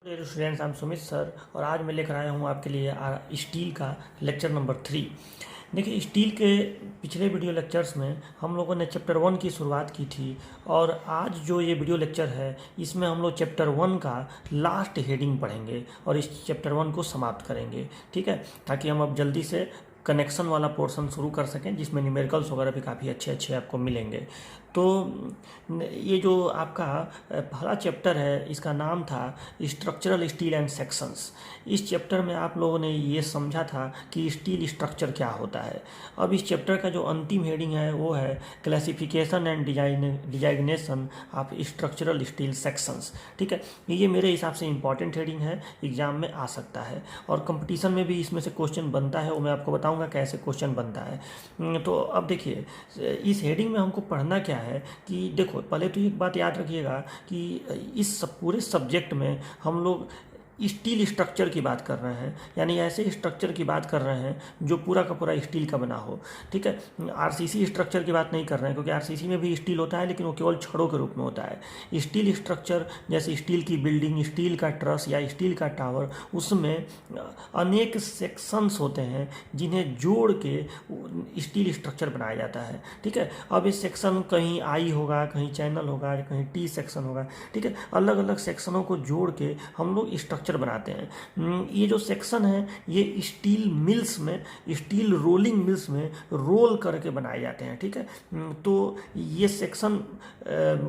Dear students, I am Sumit sir और आज मैं लेकर आया हूँ आपके लिए स्टील का लेक्चर नंबर 3। देखिए, स्टील के पिछले वीडियो लेक्चर्स में हम लोगों ने चैप्टर 1 की शुरुआत की थी और आज जो ये वीडियो लेक्चर है इसमें हम लोग चैप्टर 1 का लास्ट हेडिंग पढ़ेंगे और इस चैप्टर 1 को समाप्त करेंगे। ठीक है, ताकि हम अब जल्दी से कनेक्शन वाला पोर्शन शुरू कर सकें जिसमें न्यूमेरिकल्स वगैरह भी काफ़ी अच्छे अच्छे आपको मिलेंगे। तो ये जो आपका पहला चैप्टर है इसका नाम था स्ट्रक्चरल स्टील एंड सेक्शंस। इस चैप्टर में आप लोगों ने ये समझा था कि स्टील स्ट्रक्चर क्या होता है। अब इस चैप्टर का जो अंतिम हेडिंग है वो है classification and designation of structural steel sections. ठीक है, ये मेरे हिसाब से इंपॉर्टेंट हेडिंग है, एग्जाम में आ सकता है और कंपटीशन में भी इसमें से क्वेश्चन बनता है। वो मैं आपको बताऊंगा कैसे क्वेश्चन बनता है। तो अब देखिए, इस हेडिंग में हमको पढ़ना क्या है कि देखो, पहले तो एक बात याद रखिएगा कि इस पूरे सब्जेक्ट में हम लोग स्टील स्ट्रक्चर की बात कर रहे हैं, यानी ऐसे स्ट्रक्चर की बात कर रहे हैं जो पूरा का पूरा स्टील का बना हो। ठीक है, आरसीसी स्ट्रक्चर की बात नहीं कर रहे हैं क्योंकि आरसीसी में भी स्टील होता है लेकिन वो केवल छड़ों के रूप में होता है। स्टील स्ट्रक्चर जैसे स्टील की बिल्डिंग, स्टील का ट्रस या स्टील का टावर, उसमें अनेक सेक्शंस होते हैं जिन्हें जोड़ के स्टील स्ट्रक्चर बनाया जाता है। ठीक है, अब ये सेक्शन कहीं आई होगा, कहीं चैनल होगा, कहीं टी सेक्शन होगा। ठीक है, अलग अलग सेक्शनों को जोड़ के हम लोग स्ट्रक्चर बनाते हैं। ये जो सेक्शन है ये स्टील मिल्स में, स्टील रोलिंग मिल्स में रोल करके बनाए जाते हैं। ठीक है, तो ये सेक्शन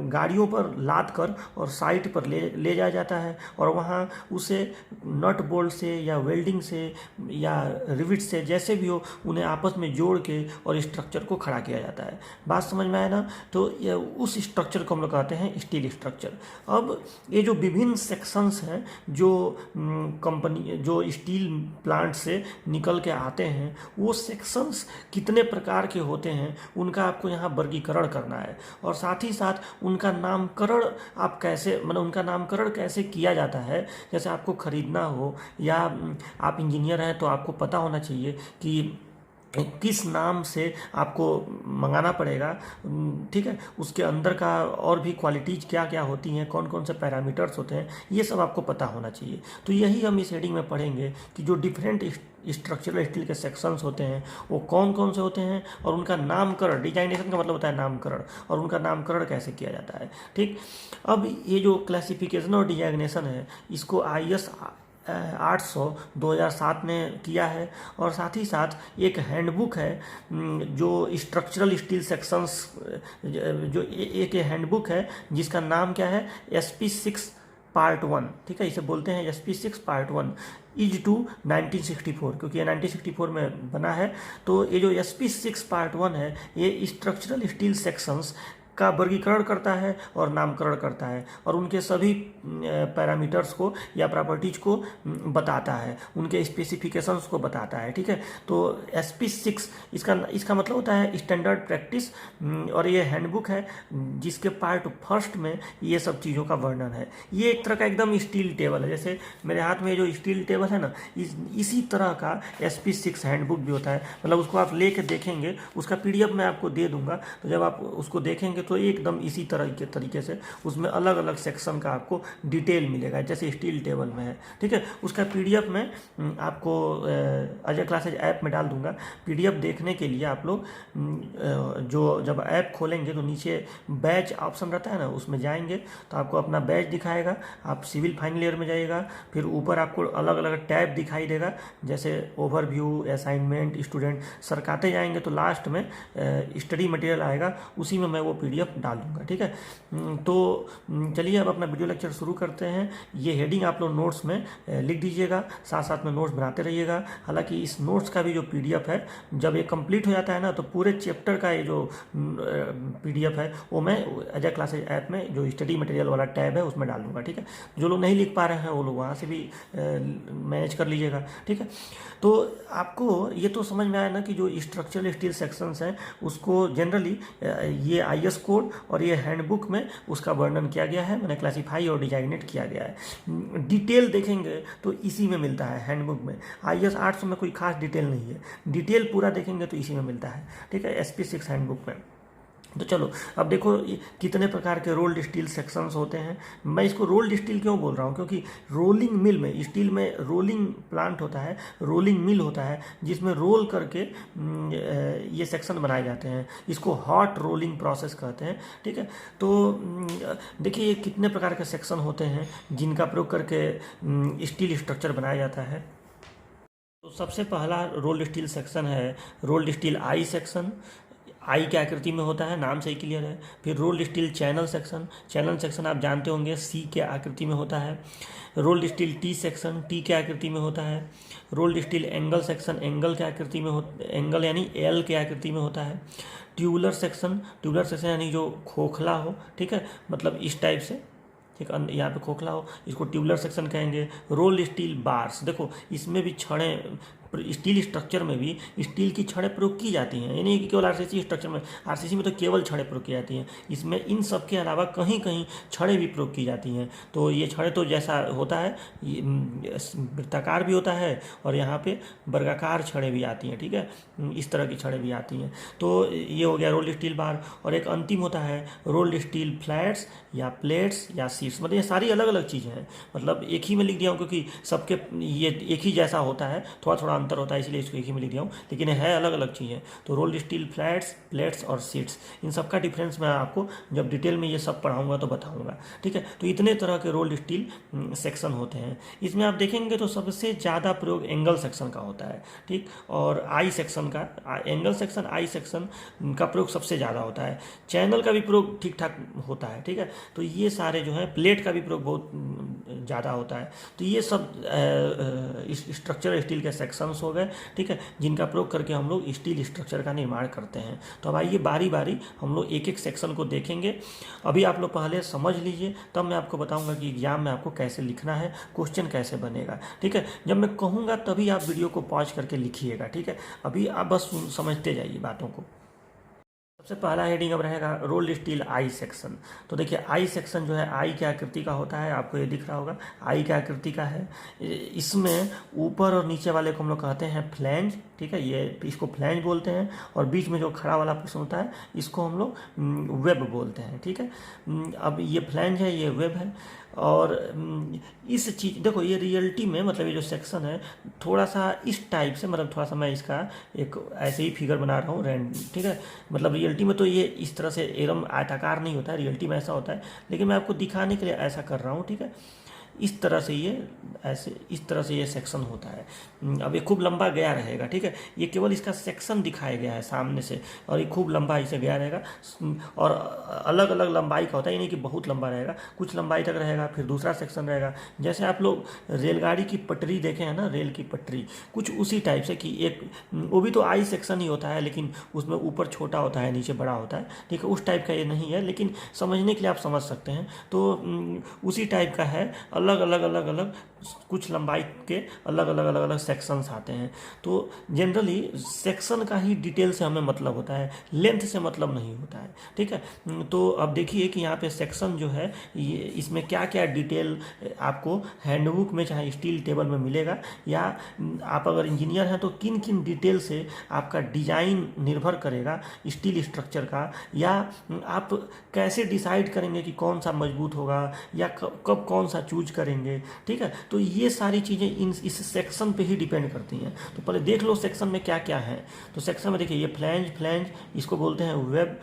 गाड़ियों पर लाद कर और साइट पर ले जाया जाता है और वहाँ उसे नट बोल्ट से या वेल्डिंग से या रिविट से, जैसे भी हो, उन्हें आपस में जोड़ के और स्ट्रक्चर को खड़ा किया जाता है। बात समझ में आया ना? तो ये उस स्ट्रक्चर को हम लोग कहते हैं स्टील स्ट्रक्चर। अब ये जो विभिन्न सेक्शंस हैं जो कंपनी, जो स्टील प्लांट से निकल के आते हैं, वो सेक्शंस कितने प्रकार के होते हैं उनका आपको यहाँ वर्गीकरण करना है और साथ ही साथ उनका नामकरण आप कैसे, मतलब उनका नामकरण कैसे किया जाता है। जैसे आपको खरीदना हो या आप इंजीनियर हैं तो आपको पता होना चाहिए कि किस नाम से आपको मंगाना पड़ेगा। ठीक है, उसके अंदर का और भी क्वालिटीज़ क्या क्या होती हैं, कौन कौन से पैरामीटर्स होते हैं, ये सब आपको पता होना चाहिए। तो यही हम इस हेडिंग में पढ़ेंगे कि जो डिफरेंट स्ट्रक्चरल स्टील के सेक्शंस होते हैं वो कौन कौन से होते हैं और उनका नामकरण, डिजाइनेशन का मतलब होता है नामकरण, और उनका नामकरण कैसे किया जाता है। ठीक, अब ये जो क्लासिफिकेशन और डिजाइनेशन है इसको IS 800 2007 ने किया है और साथ ही साथ एक हैंडबुक है जो स्ट्रक्चरल स्टील सेक्शंस, जो एक हैंडबुक है जिसका नाम क्या है, SP6 पार्ट 1। ठीक है, इसे बोलते हैं SP6 पार्ट 1 इज टू 1964, क्योंकि ये 1964 में बना है। तो ये जो SP6 पार्ट 1 है ये स्ट्रक्चरल स्टील सेक्शंस का वर्गीकरण करता है और नामकरण करता है और उनके सभी पैरामीटर्स को या प्रॉपर्टीज को बताता है, उनके स्पेसिफिकेशंस को बताता है। ठीक है, तो SP6 इसका मतलब होता है स्टैंडर्ड प्रैक्टिस और ये हैंडबुक है जिसके पार्ट फर्स्ट में ये सब चीज़ों का वर्णन है। ये एक तरह का एकदम स्टील टेबल है, जैसे मेरे हाथ में जो स्टील टेबल है ना, इसी तरह का SP6 हैंडबुक भी होता है। मतलब उसको आप ले कर देखेंगे, उसका PDF मैं आपको दे दूंगा, तो जब आप उसको देखेंगे तो एकदम इसी तरह के तरीके से उसमें अलग अलग सेक्शन का आपको डिटेल मिलेगा जैसे स्टील टेबल में है। ठीक है, उसका PDF में आपको अजय क्लासेज ऐप में डाल दूंगा। PDF देखने के लिए आप लोग जो जब ऐप खोलेंगे तो नीचे बैच ऑप्शन रहता है ना, उसमें जाएंगे तो आपको अपना बैच दिखाएगा। आप सिविल फाइनल ईयर में जाइएगा, फिर ऊपर आपको अलग अलग टैब दिखाई देगा जैसे ओवरव्यू, असाइनमेंट, स्टूडेंट, सरकाते जाएंगे तो लास्ट में स्टडी मटेरियल आएगा, उसी में मैं वो PDF डाल दूंगा। ठीक है, तो चलिए अब अपना वीडियो लेक्चर शुरू करते हैं। ये हेडिंग आप लोग नोट्स में लिख दीजिएगा, साथ साथ में नोट्स बनाते रहिएगा। हालांकि इस नोट्स का भी जो PDF है जब ये कंप्लीट हो जाता है ना तो पूरे चैप्टर का ये जो PDF है वो मैं अजय क्लासेज ऐप में जो स्टडी मटेरियल वाला टैब है उसमें डाल दूंगा। ठीक है, जो लोग नहीं लिख पा रहे हैं वो लोग वहाँ से भी मैनेज कर लीजिएगा। ठीक है, तो आपको ये तो समझ में आया ना कि जो स्ट्रक्चरल स्टील सेक्शंस हैं उसको जनरली ये IS कोड और ये हैंडबुक में उसका वर्णन किया गया है, मैंने क्लासीफाई और डिजाइनेट किया गया है। डिटेल देखेंगे तो इसी में मिलता है हैंडबुक में। IS 800 में कोई खास डिटेल नहीं है, डिटेल पूरा देखेंगे तो इसी में मिलता है। ठीक है, SP6 हैंडबुक में। तो चलो अब देखो कितने प्रकार के रोल्ड स्टील सेक्शंस होते हैं। मैं इसको रोल्ड स्टील क्यों बोल रहा हूँ, क्योंकि रोलिंग मिल में, स्टील में रोलिंग प्लांट होता है, रोलिंग मिल होता है, जिसमें रोल करके ये सेक्शन बनाए जाते हैं। इसको हॉट रोलिंग प्रोसेस कहते हैं। ठीक है, तो देखिए कितने प्रकार के सेक्शन होते हैं जिनका प्रयोग करके स्टील स्ट्रक्चर बनाया जाता है। तो सबसे पहला रोल्ड स्टील सेक्शन है रोल्ड स्टील आई सेक्शन। आई के आकृति में होता है, नाम से ही क्लियर है। फिर rolled steel channel section, channel section आप जानते होंगे सी के आकृति में होता है। Rolled steel tea section, T के आकृति में होता है। Rolled steel angle section, angle के आकृति में एंगल यानी एल के आकृति में होता है। ट्यूबुलर सेक्शन, ट्यूबुलर सेक्शन यानी जो खोखला हो, ठीक है, मतलब इस टाइप से, ठीक, यहाँ पे खोखला हो, इसको ट्यूबुलर सेक्शन कहेंगे। रोल्ड स्टील बार्स, देखो इसमें भी छड़ें, स्टील स्ट्रक्चर में भी स्टील की छड़ें प्रयोग की जाती हैं, यानी कि केवल आरसीसी स्ट्रक्चर में, आरसीसी में तो केवल छड़ें प्रयोग की जाती हैं, इसमें इन सब के अलावा कहीं कहीं छड़ें भी प्रयोग की जाती हैं। तो ये छड़ें तो जैसा होता है वृत्ताकार भी होता है और यहाँ पे वर्गाकार छड़ें भी आती हैं। ठीक है, इस तरह की छड़ें भी आती हैं। तो ये हो गया रोल्ड स्टील बार। और एक अंतिम होता है रोल्ड स्टील फ्लैट्स या प्लेट्स या सीट्स, मतलब ये सारी अलग अलग चीज़ें हैं, मतलब एक ही में लिख दिया हूँ क्योंकि सबके ये एक ही जैसा होता है, थोड़ा थोड़ा अंतर होता है, इसलिए इसको एक ही में लिख दिया हूँ, लेकिन है अलग अलग चीज़ें। तो रोल्ड स्टील फ्लैट्स, प्लेट्स और सीट्स, इन सब का डिफरेंस मैं आपको जब डिटेल में ये सब पढ़ाऊंगा तो बताऊंगा। ठीक है, तो इतने तरह के रोल्ड स्टील सेक्शन होते हैं। इसमें आप देखेंगे तो सबसे ज़्यादा प्रयोग एंगल सेक्शन का होता है। ठीक, और आई सेक्शन का, एंगल सेक्शन आई सेक्शन का प्रयोग सबसे ज़्यादा होता है। चैनल का भी प्रयोग ठीक ठाक होता है। ठीक है, तो ये सारे जो है, प्लेट का भी प्रयोग बहुत ज़्यादा होता है। तो ये सब स्ट्रक्चर स्टील के सेक्शंस हो गए। ठीक है, जिनका प्रयोग करके हम लोग स्टील स्ट्रक्चर का निर्माण करते हैं। तो अब आइए बारी बारी हम लोग एक एक सेक्शन को देखेंगे। अभी आप लोग पहले समझ लीजिए, तब मैं आपको बताऊंगा कि एग्जाम में आपको कैसे लिखना है, क्वेश्चन कैसे बनेगा। ठीक है, जब मैं कहूँगा तभी आप वीडियो को पॉज करके लिखिएगा। ठीक है, अभी आप बस समझते जाइए बातों को। सबसे पहला हेडिंग अब रहेगा रोल्ड स्टील आई सेक्शन। तो देखिए आई सेक्शन जो है, आई की आकृति का होता है, आपको ये दिख रहा होगा, आई की आकृति का है। इसमें ऊपर और नीचे वाले को हम लोग कहते हैं फ्लैंज। ठीक है, ये इसको फ्लैंज बोलते हैं, और बीच में जो खड़ा वाला पोर्शन होता है इसको हम लोग वेब बोलते हैं। ठीक है, अब ये फ्लैंज है, ये वेब है। और इस चीज़ देखो, ये रियलिटी में मतलब ये जो सेक्शन है थोड़ा सा इस टाइप से, मतलब थोड़ा सा मैं इसका एक ऐसे ही फिगर बना रहा हूँ। ठीक है, मतलब रियलिटी में तो ये इस तरह से एकदम आयताकार नहीं होता है, रियलिटी में ऐसा होता है, लेकिन मैं आपको दिखाने के लिए ऐसा कर रहा हूँ। ठीक है, इस तरह से ये ऐसे, इस तरह से ये सेक्शन होता है। अब ये खूब लंबा गया रहेगा। ठीक है, ये केवल इसका सेक्शन दिखाया गया है सामने से, और ये खूब लंबा इसे गया रहेगा, और अलग अलग लंबाई का होता है, यानी कि बहुत लंबा रहेगा, कुछ लंबाई तक रहेगा, फिर दूसरा सेक्शन रहेगा। जैसे आप लोग रेलगाड़ी की पटरी देखे हैं ना, रेल की पटरी, कुछ उसी टाइप से, कि एक वो भी तो आई सेक्शन ही होता है, लेकिन उसमें ऊपर छोटा होता है, नीचे बड़ा होता है। ठीक है, उस टाइप का ये नहीं है, लेकिन समझने के लिए आप समझ सकते हैं। तो उसी टाइप का है, अलग अलग अलग अलग कुछ लंबाई के अलग अलग अलग अलग सेक्शंस आते हैं। तो जनरली सेक्शन का ही डिटेल से हमें मतलब होता है, लेंथ से मतलब नहीं होता है। ठीक है, तो अब देखिए कि यहाँ पे सेक्शन जो है, ये इसमें क्या क्या डिटेल आपको हैंडबुक में चाहे स्टील टेबल में मिलेगा, या आप अगर इंजीनियर हैं तो किन किन डिटेल से आपका डिजाइन निर्भर करेगा स्टील स्ट्रक्चर का, या आप कैसे डिसाइड करेंगे कि कौन सा मजबूत होगा, या कब कौन सा चूज करेंगे। ठीक है, तो ये सारी चीज़ें इस सेक्शन पे ही डिपेंड करती हैं। तो पहले देख लो सेक्शन में क्या क्या है। तो सेक्शन में देखिए, ये फ्लैंज इसको बोलते हैं वेब,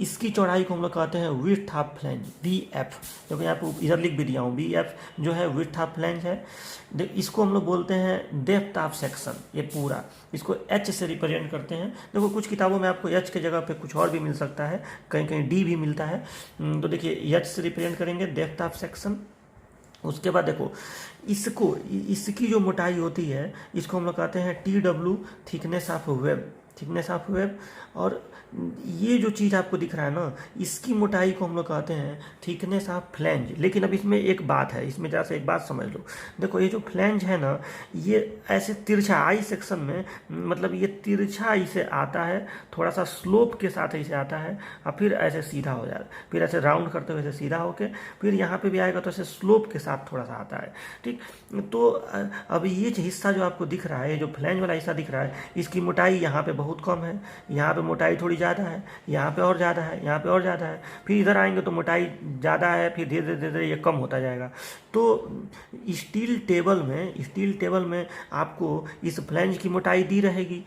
इसकी चौड़ाई को हम लोग कहते हैं विड्थ ऑफ फ्लैंज, BF। देखो यहाँ पे इधर लिख भी दिया हूँ, BF जो है विड्थ ऑफ फ्लैंज है। इसको हम लोग बोलते हैं डेप्थ ऑफ सेक्शन, ये पूरा इसको H से रिप्रेजेंट करते हैं। देखो कुछ किताबों में आपको H के जगह पे कुछ और भी मिल सकता है, कहीं कहीं D भी मिलता है। तो देखिए H से रिप्रेजेंट करेंगे डेप्थ ऑफ सेक्शन। उसके बाद देखो इसकी जो मोटाई होती है, इसको हम लोग कहते हैं TW, थिकनेस ऑफ वेब। और ये जो चीज़ आपको दिख रहा है ना, इसकी मोटाई को हम लोग कहते हैं थिकनेस ऑफ फ्लैंज। लेकिन अब इसमें एक बात है, इसमें जरा से एक बात समझ लो। देखो ये जो फ्लैंज है ना, ये ऐसे तिरछा, आई सेक्शन में मतलब ये तिरछा इसे आता है, थोड़ा सा स्लोप के साथ इसे आता है, और फिर ऐसे सीधा हो जाएगा, फिर ऐसे राउंड करते हुए ऐसे सीधा होके फिर यहाँ पे भी आएगा, तो ऐसे स्लोप के साथ थोड़ा सा आता है। ठीक, तो अब ये हिस्सा जो आपको दिख रहा है, जो फ्लैंज वाला हिस्सा दिख रहा है, इसकी मोटाई यहाँ पे बहुत बहुत कम है, यहाँ पे मोटाई थोड़ी ज़्यादा है, यहाँ पे और ज़्यादा है, यहाँ पे और ज़्यादा है, फिर इधर आएंगे तो मोटाई ज़्यादा है, फिर धीरे धीरे धीरे ये कम होता जाएगा। तो स्टील टेबल में आपको इस फ्लैंज की मोटाई दी रहेगी।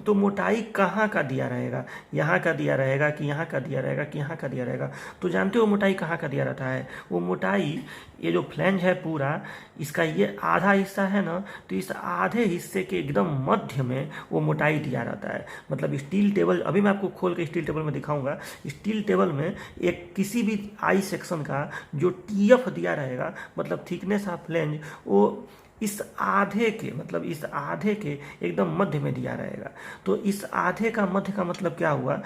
तो मोटाई कहाँ का दिया रहेगा, यहाँ का दिया रहेगा कि यहाँ का दिया रहेगा कि यहाँ का दिया रहेगा। तो जानते हो मोटाई कहाँ का दिया रहता है, वो मोटाई ये जो फ्लैंज है पूरा, इसका ये आधा हिस्सा है ना, तो इस आधे हिस्से के एकदम मध्य में वो मोटाई दिया रहता है। मतलब स्टील टेबल, अभी मैं आपको खोल के स्टील टेबल में दिखाऊंगा। स्टील टेबल में एक किसी भी आई सेक्शन का जो टीएफ दिया रहेगा, मतलब थिकनेस ऑफ फ्लैंज, वो इस आधे के, मतलब इस आधे के एकदम मध्य में दिया रहेगा। तो इस आधे का मध्य का मतलब क्या हुआ,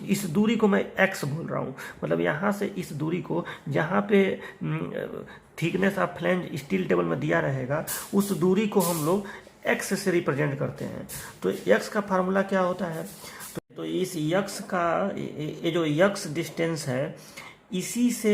इस दूरी को मैं x बोल रहा हूँ, मतलब यहाँ से इस दूरी को जहाँ पे thickness of flange steel table में दिया रहेगा, उस दूरी को हम लोग x से रिप्रेजेंट करते हैं। तो x का फार्मूला क्या होता है, तो इस x का, ये जो x डिस्टेंस है, इसी से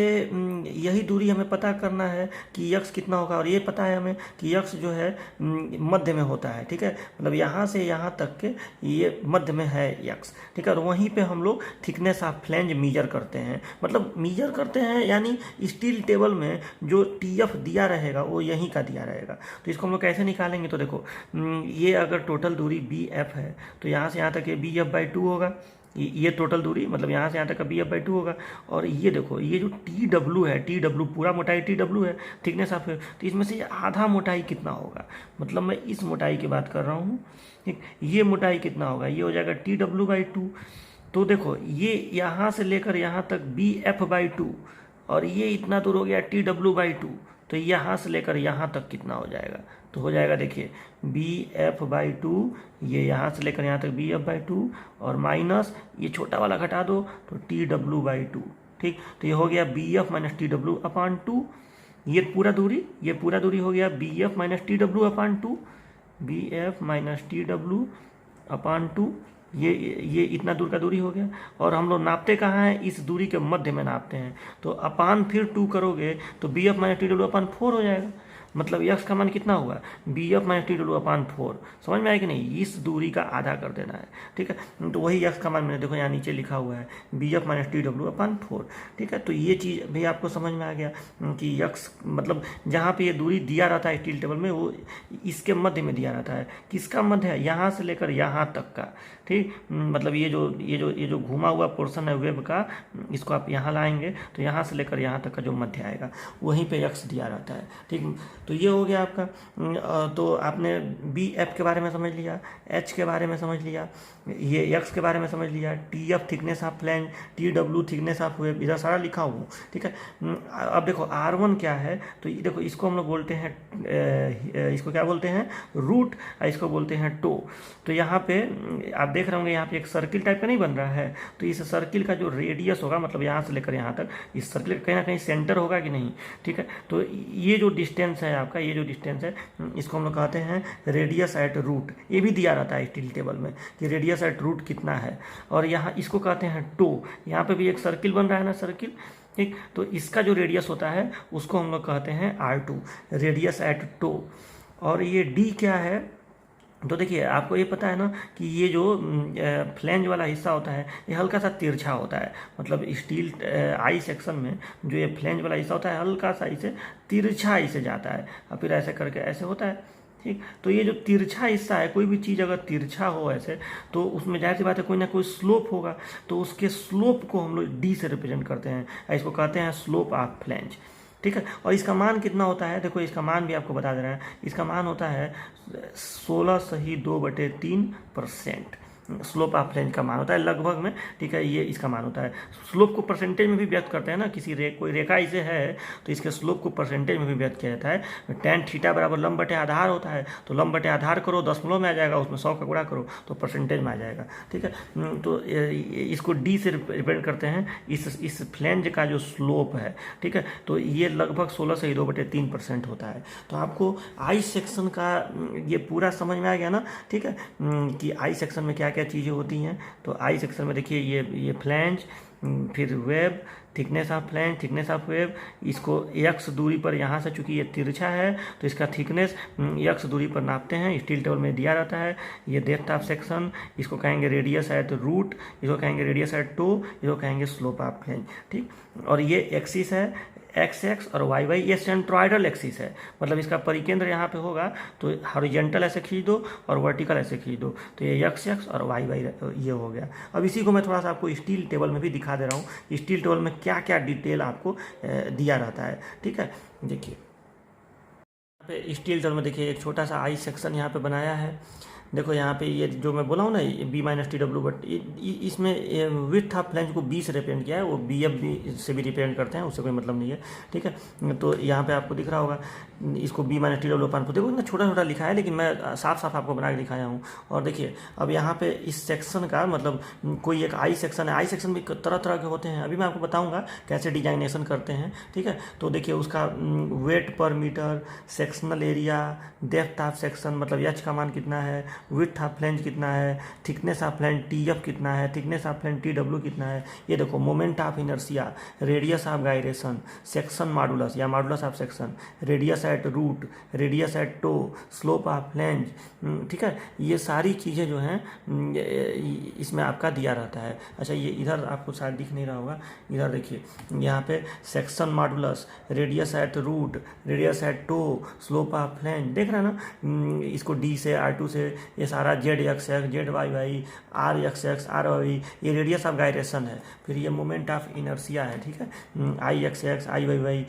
यही दूरी हमें पता करना है कि यक्स कितना होगा, और ये पता है हमें कि यक्स जो है मध्य में होता है। ठीक है, मतलब यहाँ से यहाँ तक के ये मध्य में है यक्स। ठीक है, और वहीं पे हम लोग थिकनेस ऑफ फ्लैंज मीजर करते हैं, मतलब मीजर करते हैं यानी स्टील टेबल में जो टीएफ दिया रहेगा वो यहीं का दिया रहेगा। तो इसको हम लोग कैसे निकालेंगे, तो देखो ये अगर टोटल दूरी बी एफ है तो यहाँ से यहाँ तक ये बी एफ बाई 2 होगा, ये टोटल दूरी, मतलब यहाँ से यहाँ तक का बी एफ बाई 2 होगा। और ये देखो ये जो टी डब्ल्यू है, टी डब्ल्यू पूरा मोटाई टी डब्ल्यू है, थिकनेस ऑफ, तो इसमें से ये आधा मोटाई कितना होगा, मतलब मैं इस मोटाई की बात कर रहा हूँ। ठीक, ये मोटाई कितना होगा, ये हो जाएगा टी डब्ल्यू बाई 2। तो देखो ये यहाँ से लेकर यहाँ तक बी एफ बाई 2, और ये इतना दूर हो गया टी डब्ल्यू बाई 2। तो यहाँ से लेकर यहाँ तक कितना हो जाएगा, तो हो जाएगा देखिए बी एफ बाई 2, ये यहाँ से लेकर यहाँ तक बी एफ बाई 2, और माइनस ये छोटा वाला घटा दो तो टी डब्ल्यू बाई 2। ठीक, तो ये हो गया B F minus T W upon 2, ये पूरा दूरी हो गया B F minus T W upon 2, B F minus T W upon 2, ये इतना दूर का दूरी हो गया। और हम लोग नापते कहाँ हैं, इस दूरी के मध्य में नापते हैं। तो अपान फिर 2 करोगे तो B F minus T W upon 4 हो जाएगा, मतलब यक्स का मान कितना हुआ, B F minus T W upon 4। समझ में आया कि नहीं, इस दूरी का आधा कर देना है। ठीक है, तो वही यक्स का मान मैंने देखो यहाँ नीचे लिखा हुआ है B F minus T W upon 4। ठीक है, तो ये चीज़ भी आपको समझ में आ गया कि यक्स मतलब जहाँ पे ये दूरी दिया रहता है स्टील टेबल में, वो इसके मध्य में दिया रहता है। किसका मध्य है, यहाँ से लेकर यहाँ तक का। ठीक, मतलब ये जो घुमा हुआ पोर्शन है वेब का, इसको आप यहाँ लाएंगे तो यहाँ से लेकर यहाँ तक का जो मध्य आएगा वहीं पे यक्स दिया रहता है। ठीक, तो ये हो गया आपका। तो आपने बी एफ के बारे में समझ लिया, एच के बारे में समझ लिया, ये एक्स के बारे में समझ लिया, T F thickness of flange, T W thickness of web, इधर सारा लिखा हूँ। ठीक है, अब देखो आर वन क्या है, तो ये देखो इसको हम लोग बोलते हैं, इसको क्या बोलते हैं, रूट, इसको बोलते हैं टो। तो यहाँ पे आप देख रहे होंगे यहाँ पे एक सर्किल टाइप का नहीं बन रहा है, तो इस सर्किल का जो रेडियस होगा, मतलब यहाँ से लेकर यहाँ तक, इस सर्किल का कहीं ना कहीं सेंटर होगा कि नहीं। ठीक है, तो ये जो डिस्टेंस है आपका, ये जो डिस्टेंस है, इसको हम लोग कहते हैं रेडियस एट रूट। ये भी दिया रहता है स्टील टेबल में कि रेडियस एट रूट कितना है, और यहाँ इसको कहते हैं टो। यहाँ पे भी एक सर्किल बन रहा है ना, सर्किल। ठीक, तो इसका जो रेडियस होता है उसको हम लोग कहते हैं R2, रेडियस एट टो। और ये D क्या है, तो देखिए आपको ये पता है ना कि ये जो फ्लैंज वाला हिस्सा होता है ये हल्का सा तिरछा होता है, मतलब स्टील आई सेक्शन में जो ये फ्लैंज वाला हिस्सा होता है हल्का सा इसे तिरछा इसे जाता है, और फिर ऐसे करके ऐसे होता है। ठीक, तो ये जो तिरछा हिस्सा है, कोई भी चीज़ अगर तिरछा हो ऐसे, तो उसमें जाहिर सी बात है कोई ना कोई स्लोप होगा, तो उसके स्लोप को हम लोग D से रिप्रेजेंट करते हैं, इसको कहते हैं स्लोप ऑफ फ्लैंज। ठीक है, और इसका मान कितना होता है, देखो इसका मान भी आपको बता दे रहे हैं, इसका मान होता है 16.2/3%। स्लोप ऑफ फ्लैंज का मान होता है लगभग में। ठीक है, ये इसका मान होता है। स्लोप को परसेंटेज में भी व्यक्त करते हैं ना, कोई रेखा इसे है तो इसके स्लोप को परसेंटेज में भी व्यक्त किया जाता है। tan थीटा बराबर लंब बटे आधार होता है, तो लंब बटे आधार करो, दशमलव में आ जाएगा, उसमें 100 का गुणा करो तो परसेंटेज में आ जाएगा। ठीक है, तो इसको D से रिप्रेजेंट करते हैं, इस फ्लैंज का जो स्लोप है। ठीक है, तो ये लगभग 16.2/3% होता है। तो आपको आई सेक्शन का ये पूरा समझ में आ गया ना। ठीक है, कि आई सेक्शन में क्या क्या चीज़ें होती हैं। तो आई सेक्शन में देखिए ये फ्लैंज, फिर web, thickness of flange, thickness of web, इसको x दूरी पर, यहाँ से चूंकि ये तिरछा है तो इसका थिकनेस x दूरी पर नापते हैं, स्टील टेबल में दिया रहता है। ये डेप्थ ऑफ सेक्शन, इसको कहेंगे रेडियस एट रूट, इसको कहेंगे रेडियस एट टो, इसको कहेंगे स्लोप ऑफ फ्लैंज, ठीक। और ये एक्सिस है एक्स एक्स और वाई वाई, ये सेंट्रॉइडल एक्सिस है, मतलब इसका परिकेंद्र यहाँ पे होगा तो हॉरिजॉन्टल ऐसे खींच दो और वर्टिकल ऐसे खींच दो, तो ये एक्स एक्स और वाई वाई ये हो गया। अब इसी को मैं थोड़ा सा आपको स्टील टेबल में भी दिखा दे रहा हूँ, स्टील टेबल में क्या क्या डिटेल आपको दिया रहता है, ठीक है। देखिए यहाँ पे स्टील टेबल में देखिए एक छोटा सा आई सेक्शन यहाँ पे बनाया है। देखो यहाँ पे ये जो मैं बोला हूँ ना B minus T W, but इसमें विड्थ ऑफ फ्लैंज को बी से रिप्रेजेंट किया है, वो बी एफ बी से भी रिप्रेजेंट करते हैं, उससे कोई मतलब नहीं है, ठीक है। तो यहाँ पे आपको दिख रहा होगा इसको बी माइनस टी डब्ल्यू पान, देखो इतना छोटा छोटा लिखा है, लेकिन मैं साफ साफ आपको बना के दिखाया हूँ। और देखिए अब यहाँ पे इस सेक्शन का मतलब कोई एक आई सेक्शन है, आई सेक्शन भी तरह तरह के होते हैं, अभी मैं आपको बताऊँगा कैसे डिजाइनेशन करते हैं, ठीक है। तो देखिए उसका weight per metre, sectional area, depth of section मतलब एच का मान कितना है, विड्थ ऑफ फ्लैंज कितना है, thickness of flange T F कितना है, thickness of flange T W कितना है, ये देखो moment of inertia, radius of gyration, section modulus या modulus of section, radius at root, radius at toe, slope of flange, ठीक है। ये सारी चीज़ें जो हैं इसमें आपका दिया रहता है। अच्छा ये इधर आपको शायद दिख नहीं रहा होगा, इधर देखिए यहाँ पे section modulus, radius at root, radius at toe, slope of flange, देख रहे हैं ना, इसको डी से R2 से ये सारा Z X X, Z Y Y, R X X, R Y, ये रेडियस ऑफ गायरेशन है। फिर ये मोमेंट ऑफ इनर्शिया है, ठीक है, I X X, I Y Y,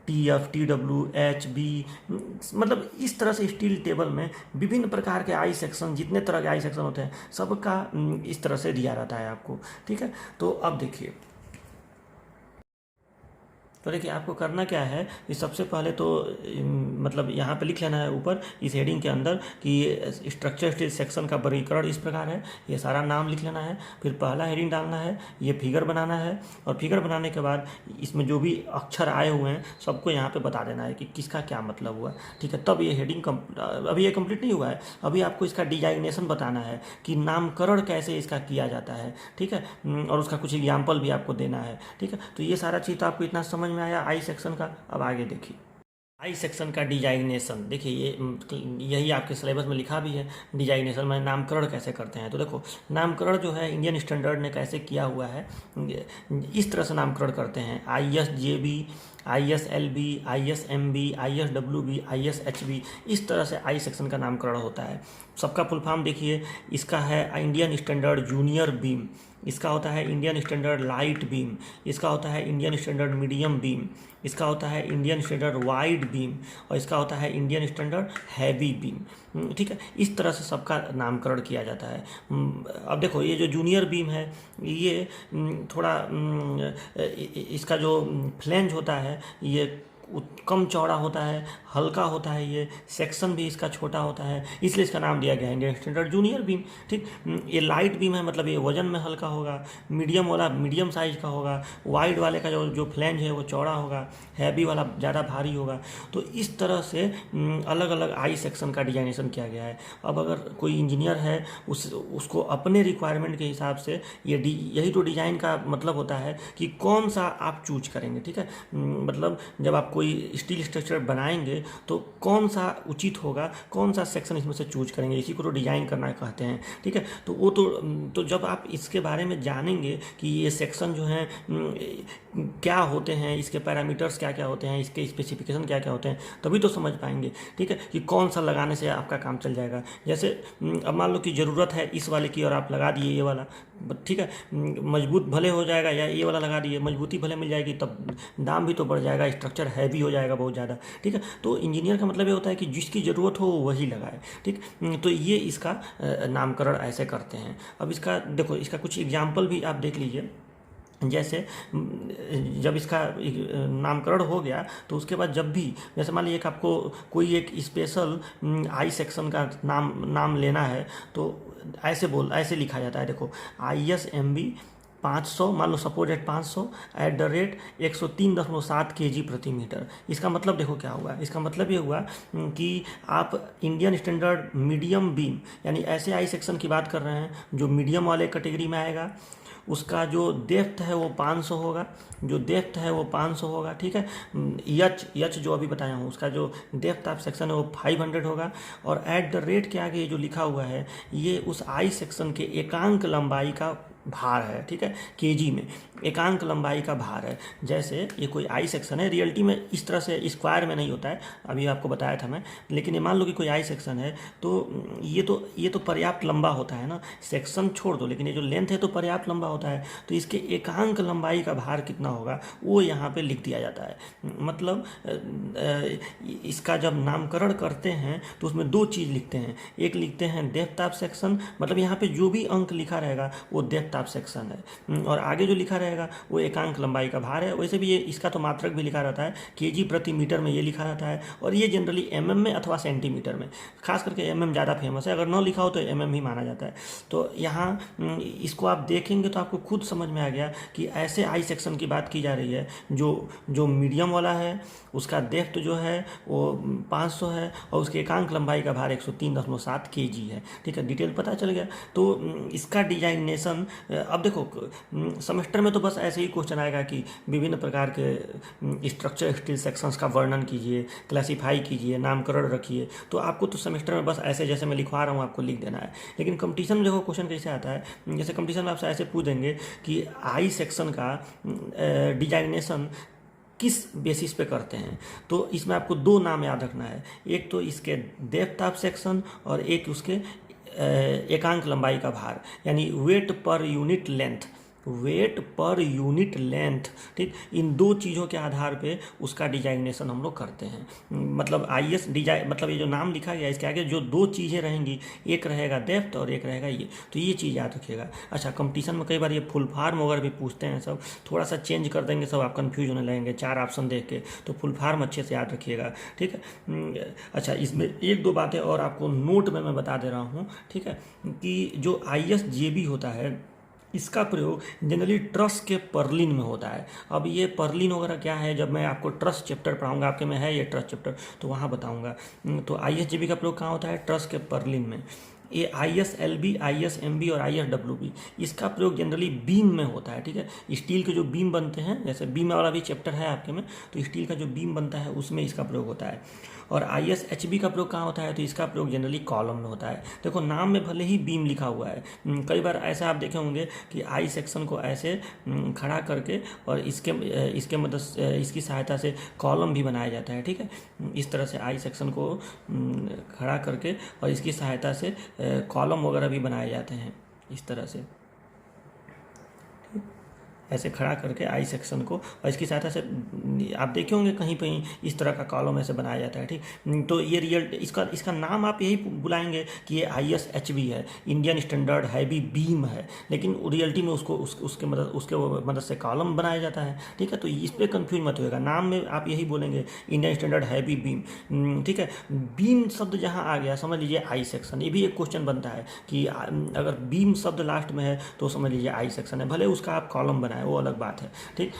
T F, T W, H B, मतलब इस तरह से स्टील टेबल में विभिन्न प्रकार के आई सेक्शन, जितने तरह के आई सेक्शन होते हैं सबका इस तरह से दिया रहता है आपको, ठीक है। तो अब देखिए, तो देखिए आपको करना क्या है कि सबसे पहले तो मतलब यहाँ पे लिख लेना है ऊपर इस हेडिंग के अंदर कि स्ट्रक्चर स्टील सेक्शन का वर्गीकरण इस प्रकार है, ये सारा नाम लिख लेना है। फिर पहला हेडिंग डालना है, ये फिगर बनाना है, और फिगर बनाने के बाद इसमें जो भी अक्षर आए हुए हैं सबको यहाँ पे बता देना है कि किसका क्या मतलब हुआ, ठीक है। तब ये हेडिंग अभी ये कंप्लीट नहीं हुआ है, अभी आपको इसका डिजाइनेशन बताना है कि नामकरण कैसे इसका किया जाता है, ठीक है, और उसका कुछ एग्जाम्पल भी आपको देना है, ठीक है। तो ये सारा चीज़ तो आपको इतना समझ में आया आई सेक्शन का। अब आगे देखिए आई सेक्शन का डिजाइनेशन, देखिए ये यही आपके सिलेबस में लिखा भी है, डिजाइनेशन में नामकरण कैसे करते हैं। तो देखो नामकरण जो है इंडियन स्टैंडर्ड ने कैसे किया हुआ है, इस तरह से नामकरण करते हैं, ISJB, ISLB, ISMB, ISWB, ISHB, इस तरह से आई सेक्शन का नामकरण होता है। सबका फुल फॉर्म देखिए, इसका है इंडियन स्टैंडर्ड जूनियर बीम, इसका होता है इंडियन स्टैंडर्ड लाइट बीम, इसका होता है इंडियन स्टैंडर्ड मीडियम बीम, इसका होता है इंडियन स्टैंडर्ड वाइड बीम, और इसका होता है इंडियन स्टैंडर्ड हैवी बीम, ठीक है। इस तरह से सबका नामकरण किया जाता है। अब देखो ये जो जूनियर बीम है ये थोड़ा इसका जो फ्लैंज होता है ये कम चौड़ा होता है, हल्का होता है, ये सेक्शन भी इसका छोटा होता है, इसलिए इसका नाम दिया गया है इंडियन स्टैंडर्ड जूनियर बीम, ठीक। ये लाइट बीम है, मतलब ये वजन में हल्का होगा, मीडियम वाला मीडियम साइज का होगा, वाइड वाले का जो फ्लैंज है वो चौड़ा होगा, हैवी वाला ज़्यादा भारी होगा। तो इस तरह से अलग अलग आई सेक्शन का डिजाइनेशन किया गया है। अब अगर कोई इंजीनियर है उसको अपने रिक्वायरमेंट के हिसाब से यही तो डिज़ाइन का मतलब होता है कि कौन सा आप चूज करेंगे, ठीक है। मतलब जब आप कोई स्टील स्ट्रक्चर बनाएंगे तो कौन सा उचित होगा, कौन सा सेक्शन इसमें से चूज करेंगे, इसी को तो डिजाइन करना कहते हैं, ठीक है। तो वो तो जब आप इसके बारे में जानेंगे कि ये सेक्शन जो हैं क्या होते हैं, इसके पैरामीटर्स क्या क्या होते हैं, इसके स्पेसिफिकेशन क्या क्या होते हैं, तभी तो समझ पाएंगे, ठीक है, कि कौन सा लगाने से आपका काम चल जाएगा। जैसे अब मान लो कि ज़रूरत है इस वाले की और आप लगा दिए ये वाला, ठीक है, मजबूत भले हो जाएगा, या ये वाला लगा दिए मजबूती भले मिल जाएगी, तब दाम भी तो बढ़ जाएगा, स्ट्रक्चर हैवी हो जाएगा बहुत ज़्यादा, ठीक है। तो इंजीनियर का मतलब ये होता है कि जिसकी ज़रूरत हो वही लगाए, ठीक। तो ये इसका नामकरण ऐसे करते हैं। अब इसका देखो, इसका कुछ एग्जाम्पल भी आप देख लीजिए। जैसे जब इसका नामकरण हो गया तो उसके बाद जब भी जैसे मान लीजिए कि आपको कोई एक स्पेशल आई सेक्शन का नाम लेना है तो ऐसे लिखा जाता है। देखो ISMB 500, मान लो suppose at 500 at the rate 103.7 kg प्रति मीटर। इसका मतलब देखो क्या हुआ, इसका मतलब ये हुआ कि आप इंडियन स्टैंडर्ड मीडियम बीम यानी ऐसे आई सेक्शन की बात कर रहे हैं जो मीडियम वाले कैटेगरी में आएगा। उसका जो डेप्थ है वो 500 होगा, जो डेप्थ है वो 500 होगा, ठीक है। यच जो अभी बताया हूँ उसका जो डेप्थ ऑफ सेक्शन है वो 500 होगा। और एट द रेट के आगे जो लिखा हुआ है ये उस आई सेक्शन के एकांक लंबाई का भार है, ठीक है, केजी में एकांक लंबाई का भार है। जैसे ये कोई आई सेक्शन है, रियलिटी में इस तरह से स्क्वायर में नहीं होता है, अभी आपको बताया था मैं, लेकिन ये मान लो कि कोई आई सेक्शन है तो ये तो पर्याप्त लंबा होता है ना, सेक्शन छोड़ दो, लेकिन ये जो लेंथ है तो पर्याप्त लंबा होता है, तो इसके एकांक लंबाई का भार कितना होगा वो यहाँ पे लिख दिया जाता है। मतलब इसका जब नामकरण करते हैं तो उसमें दो चीज़ लिखते हैं, एक लिखते हैं डेप्थ ऑफ सेक्शन, मतलब यहाँ पे जो भी अंक लिखा रहेगा वो डेप्थ ऑफ सेक्शन है, और आगे जो लिखा रहेगा वो एकांक लंबाई का भार है। वैसे भी ये इसका तो मात्रक भी लिखा रहता है, केजी प्रति मीटर में ये लिखा रहता है, और ये जनरली एमएम में अथवा सेंटीमीटर में, खास करके एमएम ज़्यादा फेमस है, अगर न लिखा हो तो एमएम ही माना जाता है। तो यहाँ इसको आप देखेंगे तो आपको खुद समझ में आ गया कि ऐसे आई सेक्शन की बात की जा रही है जो मीडियम वाला है, उसका डेप्थ जो है वो 500 है और उसके एकांक लंबाई का भार 103.7 kg है, ठीक है। डिटेल पता चल गया। तो इसका डिजाइनेशन अब देखो सेमेस्टर में तो बस ऐसे ही क्वेश्चन आएगा कि विभिन्न प्रकार के स्ट्रक्चर स्टील सेक्शंस का वर्णन कीजिए, क्लासीफाई कीजिए, नामकरण रखिए, तो आपको तो सेमेस्टर में बस ऐसे जैसे मैं लिखवा रहा हूँ आपको लिख देना है। लेकिन कंपटीशन में देखो क्वेश्चन कैसे आता है, जैसे कंपटीशन में आपसे ऐसे पूछ देंगे कि आई सेक्शन का डिजाइनेशन किस बेसिस पे करते हैं, तो इसमें आपको दो नाम याद रखना है, एक तो इसके डेप्थ ऑफ सेक्शन और एक उसके एकांक लंबाई का भार, यानी weight per unit length, weight per unit length, ठीक। इन दो चीज़ों के आधार पे उसका डिजाइनेशन हम लोग करते हैं। मतलब आईएस डिजाइन, मतलब ये जो नाम लिखा गया इसके आगे जो दो चीज़ें रहेंगी, एक रहेगा डेप्थ और एक रहेगा ये, तो ये चीज़ याद रखिएगा। अच्छा, कंपटीशन में कई बार ये फुल फार्म वगैरह भी पूछते हैं, सब थोड़ा सा चेंज कर देंगे, सब आप कन्फ्यूज होने लगेंगे 4 ऑप्शन देख के, तो फुल फार्म अच्छे से याद रखिएगा, ठीक है। अच्छा, इसमें एक दो बातें और आपको नोट में मैं बता दे रहा हूँ, ठीक है, कि जो ISJB होता है इसका प्रयोग जनरली ट्रस के पर्लिन में होता है। अब ये पर्लिन वगैरह क्या है, जब मैं आपको ट्रस चैप्टर पढ़ाऊंगा, आपके में है ये ट्रस चैप्टर, तो वहाँ बताऊंगा। तो ISJB का प्रयोग कहाँ होता है, ट्रस के पर्लिन में। ये ISLB, ISMB और ISWB, इसका प्रयोग जनरली बीम में होता है, ठीक है। स्टील के जो बीम बनते हैं, जैसे बीम वाला भी चैप्टर है आपके में, तो स्टील का जो बीम बनता है उसमें इसका प्रयोग होता है। और ISHB का प्रयोग कहाँ होता है, तो इसका प्रयोग जनरली कॉलम में होता है। देखो नाम में भले ही बीम लिखा हुआ है, कई बार ऐसा आप देखे होंगे कि आई सेक्शन को ऐसे खड़ा करके और इसके मदद इसकी सहायता से कॉलम भी बनाया जाता है, ठीक है। इस तरह से आई सेक्शन को खड़ा करके और इसकी सहायता से कॉलम वगैरह भी बनाए जाते हैं, इस तरह से ऐसे खड़ा करके आई सेक्शन को, और इसकी सहायता से आप देखे होंगे कहीं पे इस तरह का कॉलम ऐसे बनाया जाता है, ठीक। तो ये रियल इसका नाम आप यही बुलाएंगे कि ये ISHB है, इंडियन स्टैंडर्ड हैवी बीम है, लेकिन रियलिटी में उसके मदद से कॉलम बनाया जाता है, ठीक है। तो इस पर कन्फ्यूज मत होएगा, नाम में आप यही बोलेंगे इंडियन स्टैंडर्ड हैवी बीम, ठीक है। बीम शब्द जहाँ आ गया समझ लीजिए आई सेक्शन, ये भी एक क्वेश्चन बनता है कि अगर बीम शब्द लास्ट में है तो समझ लीजिए आई सेक्शन है, भले उसका आप कॉलम बनाए वो अलग बात है, ठीक।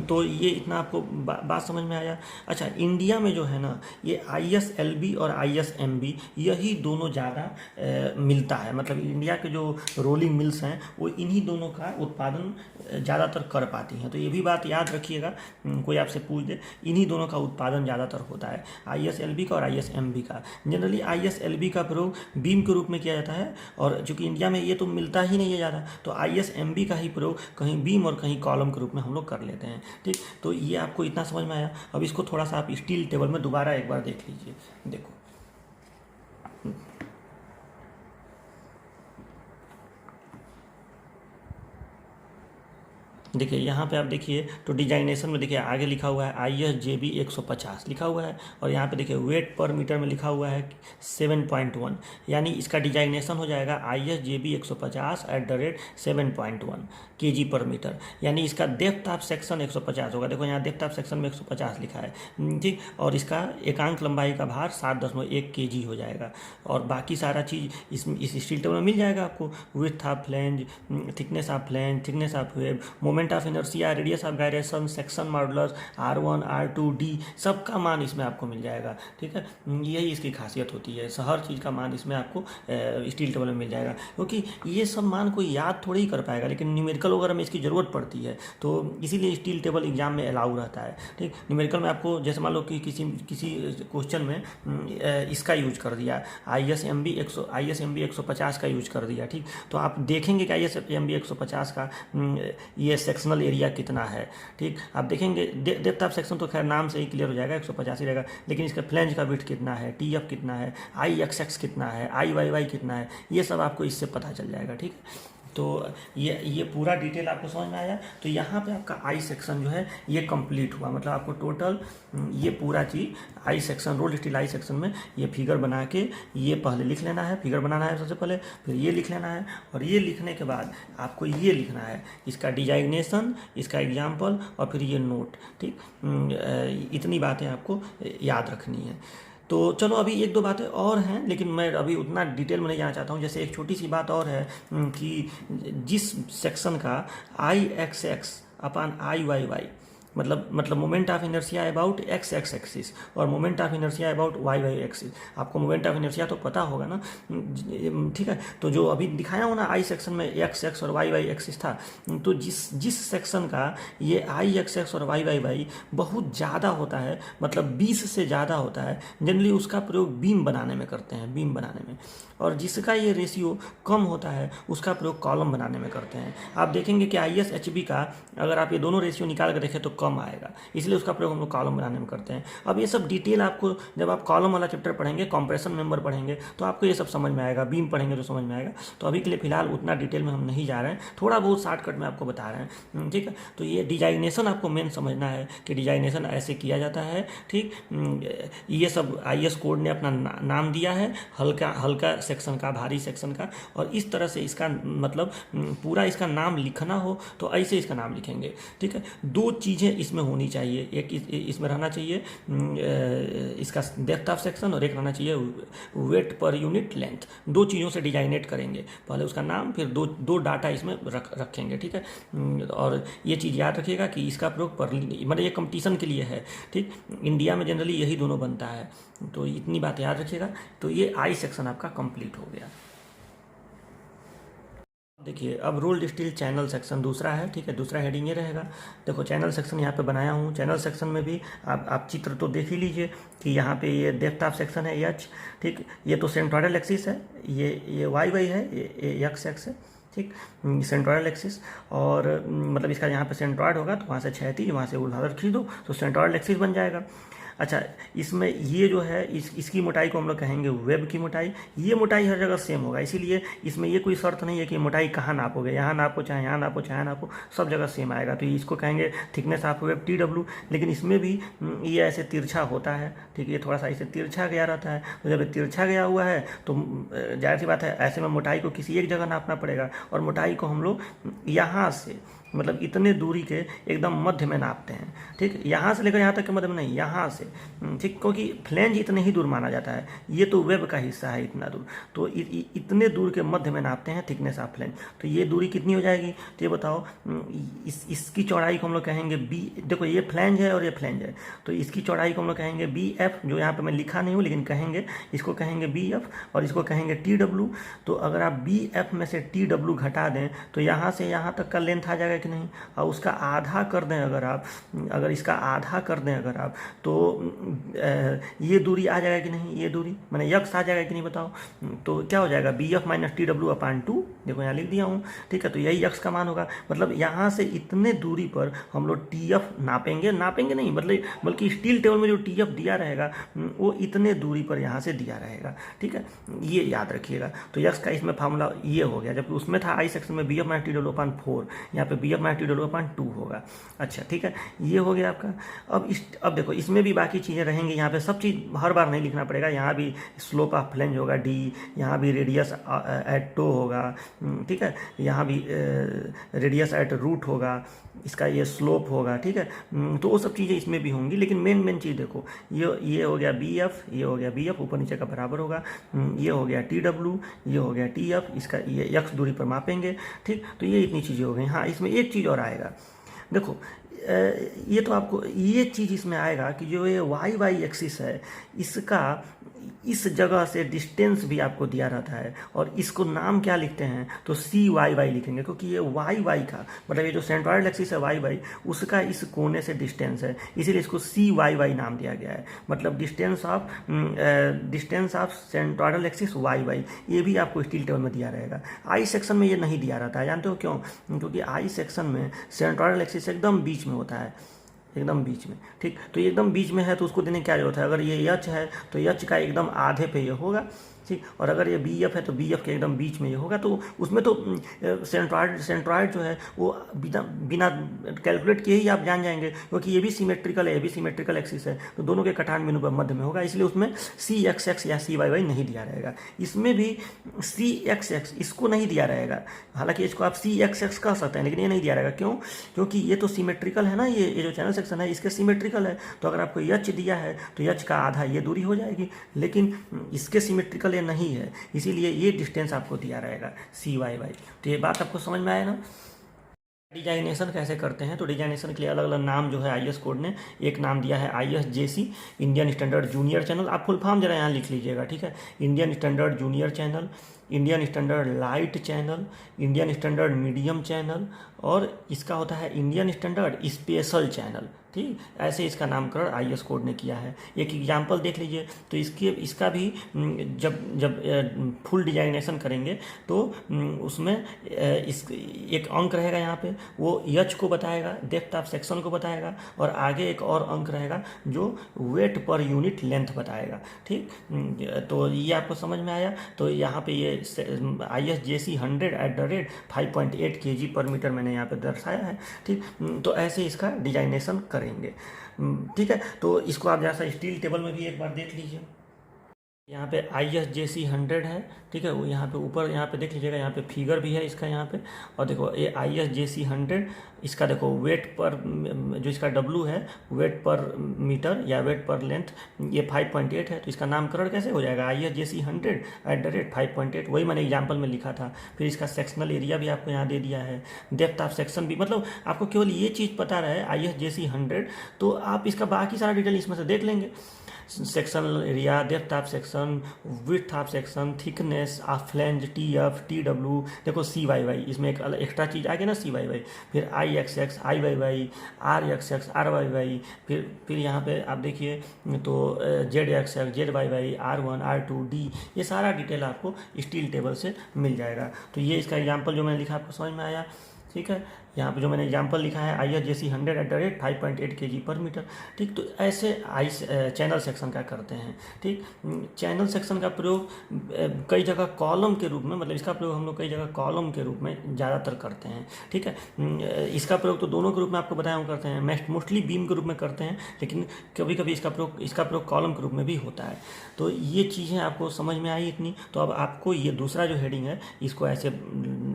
तो ये इतना आपको बात समझ में आया। अच्छा, इंडिया में जो है ना ये ISLB और ISMB यही दोनों ज़्यादा मिलता है, मतलब इंडिया के जो रोलिंग मिल्स हैं वो इन्हीं दोनों का उत्पादन ज़्यादातर कर पाती हैं, तो ये भी बात याद रखिएगा, कोई आपसे पूछ दे, इन्हीं दोनों का उत्पादन ज़्यादातर होता है, ISLB का और ISMB का। जनरली ISLB का प्रयोग बीम के रूप में किया जाता है, और चूँकि इंडिया में ये तो मिलता ही नहीं है ज़्यादा, तो ISMB का ही प्रयोग कहीं बीम और कहीं कॉलम के रूप में हम लोग कर लेते हैं, ठीक। तो ये आपको इतना समझ में आया। अब इसको थोड़ा सा आप स्टील टेबल में दोबारा एक बार देख लीजिए, देखो देखिए यहाँ पे आप देखिए तो डिजाइनेशन में देखिए आगे लिखा हुआ है ISJB 150 लिखा हुआ है, और यहाँ पे देखिए वेट पर मीटर में लिखा हुआ है 7.1, यानी इसका डिजाइनेशन हो जाएगा ISJB 150 @ 7.1 kg पर मीटर, यानी इसका डेप्थ ऑफ सेक्शन 150 होगा। देखो यहाँ डेप्थ ऑफ सेक्शन में 150 लिखा है, ठीक, और इसका एकांक लंबाई का भार 7.1 kg हो जाएगा। और बाकी सारा चीज़ इस स्टील टेबल में मिल जाएगा आपको, width of flange, thickness of flange, thickness of web, moment of inertia, radius of gyration, section modulus, R1 R2 D, सबका मान इसमें आपको मिल जाएगा, ठीक है। यही इसकी खासियत होती है, हर चीज़ का मान इसमें आपको स्टील टेबल में मिल जाएगा, क्योंकि ये सब मान कोई याद थोड़ी ही कर पाएगा, लेकिन न्यूमेरिकल वगैरह में इसकी ज़रूरत पड़ती है, तो इसीलिए स्टील टेबल एग्जाम में अलाउ रहता है, ठीक। न्यूमेरिकल में आपको जैसे मान लो कि किसी क्वेश्चन में इसका यूज कर दिया, ISMB 150 का यूज कर दिया, ठीक, तो आप देखेंगे कि ISMB 150 का ये सेक्शनल एरिया कितना है, ठीक। आप देखेंगे डेप्थ ऑफ सेक्शन तो खैर नाम से ही क्लियर हो जाएगा, 150 ही रहेगा, लेकिन इसका फ्लैंज का विड्थ कितना है, TF कितना है, IXX कितना है, IYY कितना है, ये सब आपको इससे पता चल जाएगा, ठीक है। तो ये पूरा डिटेल आपको समझ में आया। तो यहाँ पे आपका आई सेक्शन जो है ये कंप्लीट हुआ, मतलब आपको टोटल ये पूरा चीज़ I section, rolled steel I section में ये फिगर बना के ये पहले लिख लेना है, फिगर बनाना है सबसे पहले, फिर ये लिख लेना है, और ये लिखने के बाद आपको ये लिखना है इसका डिजाइनेशन, इसका एग्जाम्पल, और फिर ये नोट, ठीक। इतनी बातें आपको याद रखनी है। तो चलो अभी एक दो बातें और हैं, लेकिन मैं अभी उतना डिटेल में नहीं जाना चाहता हूँ। जैसे एक छोटी सी बात और है कि जिस सेक्शन का IXX / IYY मतलब moment of inertia about XX axis और moment of inertia about YY axis, आपको मोमेंट ऑफ इनर्शिया तो पता होगा ना, ठीक है। तो जो अभी दिखाया हो ना आई सेक्शन में XX और YY एक्सिस था, तो जिस सेक्शन का ये IXX और YY बहुत ज़्यादा होता है, मतलब 20 से ज़्यादा होता है, जनरली उसका प्रयोग बीम बनाने में करते हैं, बीम बनाने में, और जिसका ये रेशियो कम होता है उसका प्रयोग कॉलम बनाने में करते हैं। आप देखेंगे कि ISHB का अगर आप ये दोनों रेशियो निकाल कर देखें तो कम आएगा, इसलिए उसका प्रयोग हम लोग कॉलम बनाने में करते हैं। अब ये सब डिटेल आपको जब आप कॉलम वाला चैप्टर पढ़ेंगे, कंप्रेशन मेंबर पढ़ेंगे, तो आपको ये सब समझ में आएगा, बीम पढ़ेंगे तो समझ में आएगा। तो अभी के लिए फिलहाल उतना डिटेल में हम नहीं जा रहे हैं, थोड़ा बहुत शॉर्टकट में आपको बता रहे हैं, ठीक है। तो ये डिजाइनेशन आपको मेन समझना है कि डिजाइनेशन ऐसे किया जाता है, ठीक। ये सब IS कोड ने अपना नाम दिया है, हल्का सेक्शन का, भारी सेक्शन का, और इस तरह से इसका मतलब पूरा इसका नाम लिखना हो तो ऐसे इसका नाम लिखेंगे, ठीक है। दो चीज़ें इसमें होनी चाहिए, एक इसमें रहना चाहिए इसका डेप्थ ऑफ सेक्शन, और एक रहना चाहिए वेट पर यूनिट लेंथ। दो चीज़ों से डिजाइनेट करेंगे, पहले उसका नाम, फिर दो डाटा इसमें रखेंगे, ठीक है। और ये चीज़ याद रखिएगा कि इसका प्रयोग पर मतलब ये कंपटीशन के लिए है, ठीक। इंडिया में जनरली यही दोनों बनता है, तो इतनी बात याद रखिएगा। तो ये आई सेक्शन आपका कंप्लीट हो गया। देखिए अब रोल्ड स्टील चैनल सेक्शन दूसरा है, ठीक है, दूसरा हेडिंग ये रहेगा। देखो चैनल सेक्शन यहाँ पे बनाया हूँ, चैनल सेक्शन में भी आप चित्र तो देख ही लीजिए कि यहाँ पे ये डेप्थ ऑफ सेक्शन है H, ठीक, ये तो सेंट्रोइडल एक्सिस है, ये YY है, ये XX है, ठीक, सेंट्रोइडल एक्सिस, और मतलब इसका यहाँ पे सेंट्रोइड होगा तो वहाँ से क्षैतिज, वहाँ से ऊर्ध्वाधर खींच दो तो सेंट्रोइडल एक्सिस बन जाएगा। अच्छा, इसमें ये जो है इसकी मोटाई को हम लोग कहेंगे वेब की मोटाई। ये मोटाई हर जगह सेम होगा, इसीलिए इसमें ये कोई शर्त नहीं है कि मोटाई कहाँ नापोगे, यहाँ नापो चाहे यहाँ नापो चाहे नापो, सब जगह सेम आएगा। तो इसको कहेंगे थिकनेस ऑफ वेब TW, लेकिन इसमें भी ये ऐसे तिरछा होता है, ठीक है, ये थोड़ा सा ऐसे तिरछा गया रहता है। तो जब तिरछा गया हुआ है तो जाहिर सी बात है ऐसे में मोटाई को किसी एक जगह नापना पड़ेगा, और मोटाई को हम लोग यहाँ से मतलब इतने दूरी के एकदम मध्य में नापते हैं, ठीक, यहाँ से लेकर यहाँ तक के मध्य में नहीं, यहाँ से, ठीक, क्योंकि फ्लैंज इतने ही दूर माना जाता है, ये तो वेब का हिस्सा है इतना दूर, तो इतने दूर के मध्य में नापते हैं थिकनेस ऑफ फ्लैंज। तो ये दूरी कितनी हो जाएगी, तो ये बताओ, इसकी चौड़ाई को हम लोग कहेंगे B। देखो ये फ्लैंज है और ये फ्लैंज है, तो इसकी चौड़ाई को हम लोग कहेंगे BF, जो यहाँ पर मैं लिखा नहीं हूँ लेकिन कहेंगे, इसको कहेंगे BF और इसको कहेंगे TW। तो अगर आप BF में से TW घटा दें तो यहाँ से यहाँ तक का लेंथ आ जाएगा कि नहीं, और उसका आधा कर दें अगर इसका आधा कर दें अगर आप, तो ये दूरी आ जाएगा कि नहीं, ये दूरी मैंने यक्स आ जाएगा कि नहीं बताओ। तो क्या हो जाएगा, B F minus T W upon 2, देखो यहाँ लिख दिया हूँ, ठीक है। तो यही यक्स का मान होगा, मतलब यहाँ से इतने दूरी पर हम लोग टी एफ नापेंगे नहीं मतलब बल्कि स्टील टेबल में जो टी एफ दिया रहेगा वो इतने दूरी पर यहाँ से दिया रहेगा, ठीक है, ये याद रखिएगा। तो यक्स का इसमें फार्मूला ये हो गया, जबकि उसमें था आई सेक्शन में B F minus T W upon 4, यहाँ पे B F minus T W upon 2 होगा। अच्छा ठीक है, ये हो गया आपका। अब देखो इसमें भी बाकी चीज़ें रहेंगी, यहाँ पे सब चीज़ हर बार नहीं लिखना पड़ेगा। यहाँ भी स्लोप ऑफ फ्लेंज होगा डी, यहाँ भी रेडियस एट टो होगा, ठीक है, यहाँ भी रेडियस एट रूट होगा, इसका ये स्लोप होगा, ठीक है। तो वो सब चीज़ें इसमें भी होंगी, लेकिन मेन चीज़ देखो, ये हो गया बी एफ, ये हो गया बी एफ, ऊपर नीचे का बराबर होगा, ये हो गया टी डब्ल्यू, ये हो गया टी एफ, इसका ये यक्स दूरी पर मापेंगे, ठीक। तो ये इतनी चीज़ें हो गई। हाँ, इसमें एक चीज़ और आएगा, देखो ये तो आपको ये चीज़ इसमें आएगा कि जो ये वाई एक्सिस है, इसका इस जगह से डिस्टेंस भी आपको दिया रहता है, और इसको नाम क्या लिखते हैं, तो सी वाई लिखेंगे, क्योंकि ये वाई का मतलब ये जो सेंट्रॉइडल एक्सिस है वाई उसका इस कोने से डिस्टेंस है, इसीलिए इसको सी वाई नाम दिया गया है। मतलब distance of centroidal axis Y, ये भी आपको स्टील टेबल में दिया रहेगा। आई सेक्शन में ये नहीं दिया रहता है, जानते हो क्यों? क्योंकि आई सेक्शन में सेंट्रॉइडल एक्सिस एकदम बीच में होता है, एकदम बीच में, ठीक। तो ये एकदम बीच में है, तो उसको देने क्या जरूरत है, अगर ये यच है तो यच का एकदम आधे पे ये होगा, ठीक। और अगर ये बी एफ है तो बी एफ के एकदम बीच में ये होगा। तो उसमें तो सेंट्रॉइड जो है वो बिना कैलकुलेट किए ही आप जान जाएंगे, क्योंकि ये भी सिमेट्रिकल है, ये भी सिमेट्रिकल एक्सिस है, तो दोनों के कटान बिंदु पर मध्य में होगा, इसलिए उसमें सी एक्स एक्स या सी वाई नहीं दिया रहेगा। इसमें भी सी एक्स एक्स इसको नहीं दिया रहेगा, हालांकि इसको आप सी एक्स एक्स कह सकते हैं, लेकिन ये नहीं दिया रहेगा। क्यों? क्योंकि ये तो सिमेट्रिकल है ना, ये जो चैनल सेक्शन है इसके सिमेट्रिकल है, तो अगर आपको यच दिया है तो यच का आधा ये दूरी हो जाएगी, लेकिन इसके सिमेट्रिकल नहीं है, इसीलिए ये डिस्टेंस आपको दिया रहेगा सी वाई। तो ये बात आपको समझ में आया ना। डिजाइनेशन कैसे करते हैं, तो डिजाइनेशन के लिए अलग अलग नाम जो है आईएस कोड ने, एक नाम दिया है ISJC Indian standard junior channel, आप फुल फॉर्म जरा यहाँ लिख लीजिएगा, ठीक है। Indian standard junior channel, Indian standard light channel, Indian standard medium channel, और इसका होता है इंडियन स्टैंडर्ड स्पेशल चैनल, ठीक। ऐसे इसका नामकरण आईएस कोड ने किया है। एक एग्जाम्पल देख लीजिए, तो इसका भी जब फुल डिजाइनेशन करेंगे तो उसमें एक अंक रहेगा यहाँ पे, वो यच को बताएगा, डेप्थ ऑफ सेक्शन को बताएगा, और आगे एक और अंक रहेगा जो वेट पर यूनिट लेंथ बताएगा, ठीक। तो ये आपको समझ में आया। तो यहाँ पे ये ISJC 100 @ 5.8 kg पर मीटर मैंने यहाँ पे दर्शाया है, ठीक। तो ऐसे इसका डिजाइनेशन करेंगे, ठीक है। तो इसको आप जैसा स्टील टेबल में भी एक बार देख लीजिए, यहाँ पे ISJC 100 है, ठीक है। वो यहाँ पे ऊपर यहाँ पे देख लीजिएगा, यहाँ पे फिगर भी है इसका यहाँ पे, और देखो ये ISJC 100, इसका देखो वेट पर जो इसका W है, वेट पर मीटर या वेट पर लेंथ, ये 5.8 है, तो इसका नामकरण कैसे हो जाएगा, ISJC 100 @ 5.8, वही मैंने एग्जाम्पल में लिखा था। फिर इसका सेक्शनल एरिया भी आपको यहाँ दे दिया है, डेप्थ ऑफ सेक्शन भी, मतलब आपको केवल ये चीज़ पता रहे ISJC 100, तो आप इसका बाकी सारा डिटेल इसमें से देख लेंगे। Sectional area, depth of section, width of section, thickness of flange, TF, TW, देखो CYY, इसमें एक एक्स्ट्रा चीज़ आ गई ना CYY, फिर IXX, IYY, RXX, RYY, फिर यहाँ पे आप देखिए तो ZXX, ZYY, R1, R2, D, ये सारा डिटेल आपको स्टील टेबल से मिल जाएगा। तो ये इसका एग्जाम्पल जो मैंने लिखा आपको समझ में आया, ठीक है। यहाँ पे जो मैंने एग्जाम्पल लिखा है ISJC 100 @ 5.8 kg पर मीटर, ठीक। तो ऐसे चैनल सेक्शन का करते हैं, ठीक। चैनल सेक्शन का प्रयोग कई जगह कॉलम के रूप में, मतलब इसका प्रयोग हम लोग कई जगह कॉलम के रूप में ज़्यादातर करते हैं, ठीक है। इसका प्रयोग तो दोनों के रूप में आपको बताया हम करते हैं, मोस्टली बीम के रूप में करते हैं, लेकिन कभी कभी इसका प्रयोग कॉलम के रूप में भी होता है। तो ये चीज़ें आपको समझ में आई इतनी। तो अब आपको ये दूसरा जो हेडिंग है, इसको ऐसे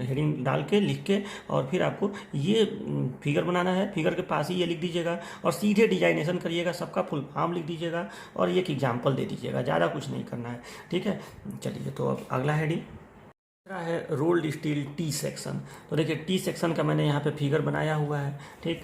हेडिंग डाल के लिख के, और फिर आपको ये फिगर बनाना है, फिगर के पास ही ये लिख दीजिएगा, और सीधे डिजाइनेशन करिएगा, सबका फुल फॉर्म लिख दीजिएगा, और एक एग्जाम्पल दे दीजिएगा, ज़्यादा कुछ नहीं करना है, ठीक है। चलिए, तो अब अगला हेडिंग दूसरा है रोल्ड स्टील टी सेक्शन। तो देखिए टी सेक्शन का मैंने यहाँ पे फिगर बनाया हुआ है। ठीक,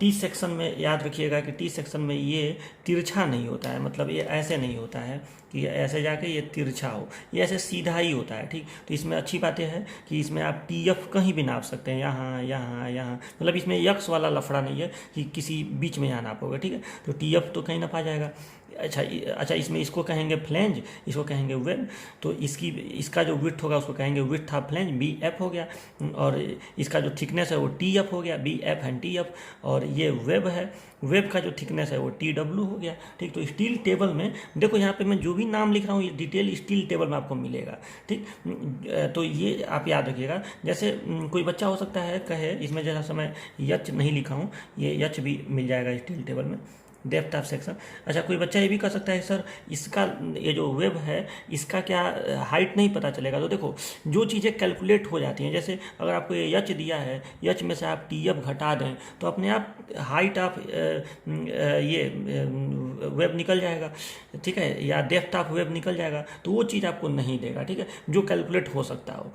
टी सेक्शन में याद रखिएगा कि टी सेक्शन में ये तिरछा नहीं होता है, मतलब ये ऐसे नहीं होता है कि ऐसे जाके ये तिरछा हो, ये ऐसे सीधा ही होता है। ठीक, तो इसमें अच्छी बातें हैं कि इसमें आप टी एफ कहीं भी नाप सकते हैं, यहाँ यहाँ यहाँ, मतलब इसमें यक्स वाला लफड़ा नहीं है कि किसी बीच में यहाँ नापोगे। ठीक है, तो टी एफ तो कहीं नापा जाएगा। अच्छा, इसमें इसको कहेंगे फ्लेंज, इसको कहेंगे वेब। तो इसका जो विड्थ होगा उसको कहेंगे width of flange, B F हो गया, और इसका जो थिकनेस है वो टी एफ हो गया, B F and T F. और ये वेब है, वेब का जो थिकनेस है वो टी डब्ल्यू हो गया। ठीक, तो स्टील टेबल में देखो यहाँ पे मैं जो भी नाम लिख रहा हूँ ये डिटेल स्टील टेबल में आपको मिलेगा। ठीक, तो ये आप याद रखिएगा। जैसे कोई बच्चा हो सकता है कहे इसमें जैसा समय यच नहीं लिखा हूँ, ये यच भी मिल जाएगा स्टील टेबल में, डेप्थ ऑफ सेक्शन। अच्छा, कोई बच्चा ये भी कर सकता है सर इसका ये जो वेब है इसका क्या हाइट नहीं पता चलेगा। तो देखो जो चीज़ें कैलकुलेट हो जाती हैं, जैसे अगर आपको ये यच दिया है, यच में से आप टी एफ घटा दें तो अपने आप हाइट ऑफ ये वेब निकल जाएगा। ठीक है, या डेप्थ ऑफ वेब निकल जाएगा, तो वो चीज़ आपको नहीं देगा। ठीक है, जो कैलकुलेट हो सकता हो,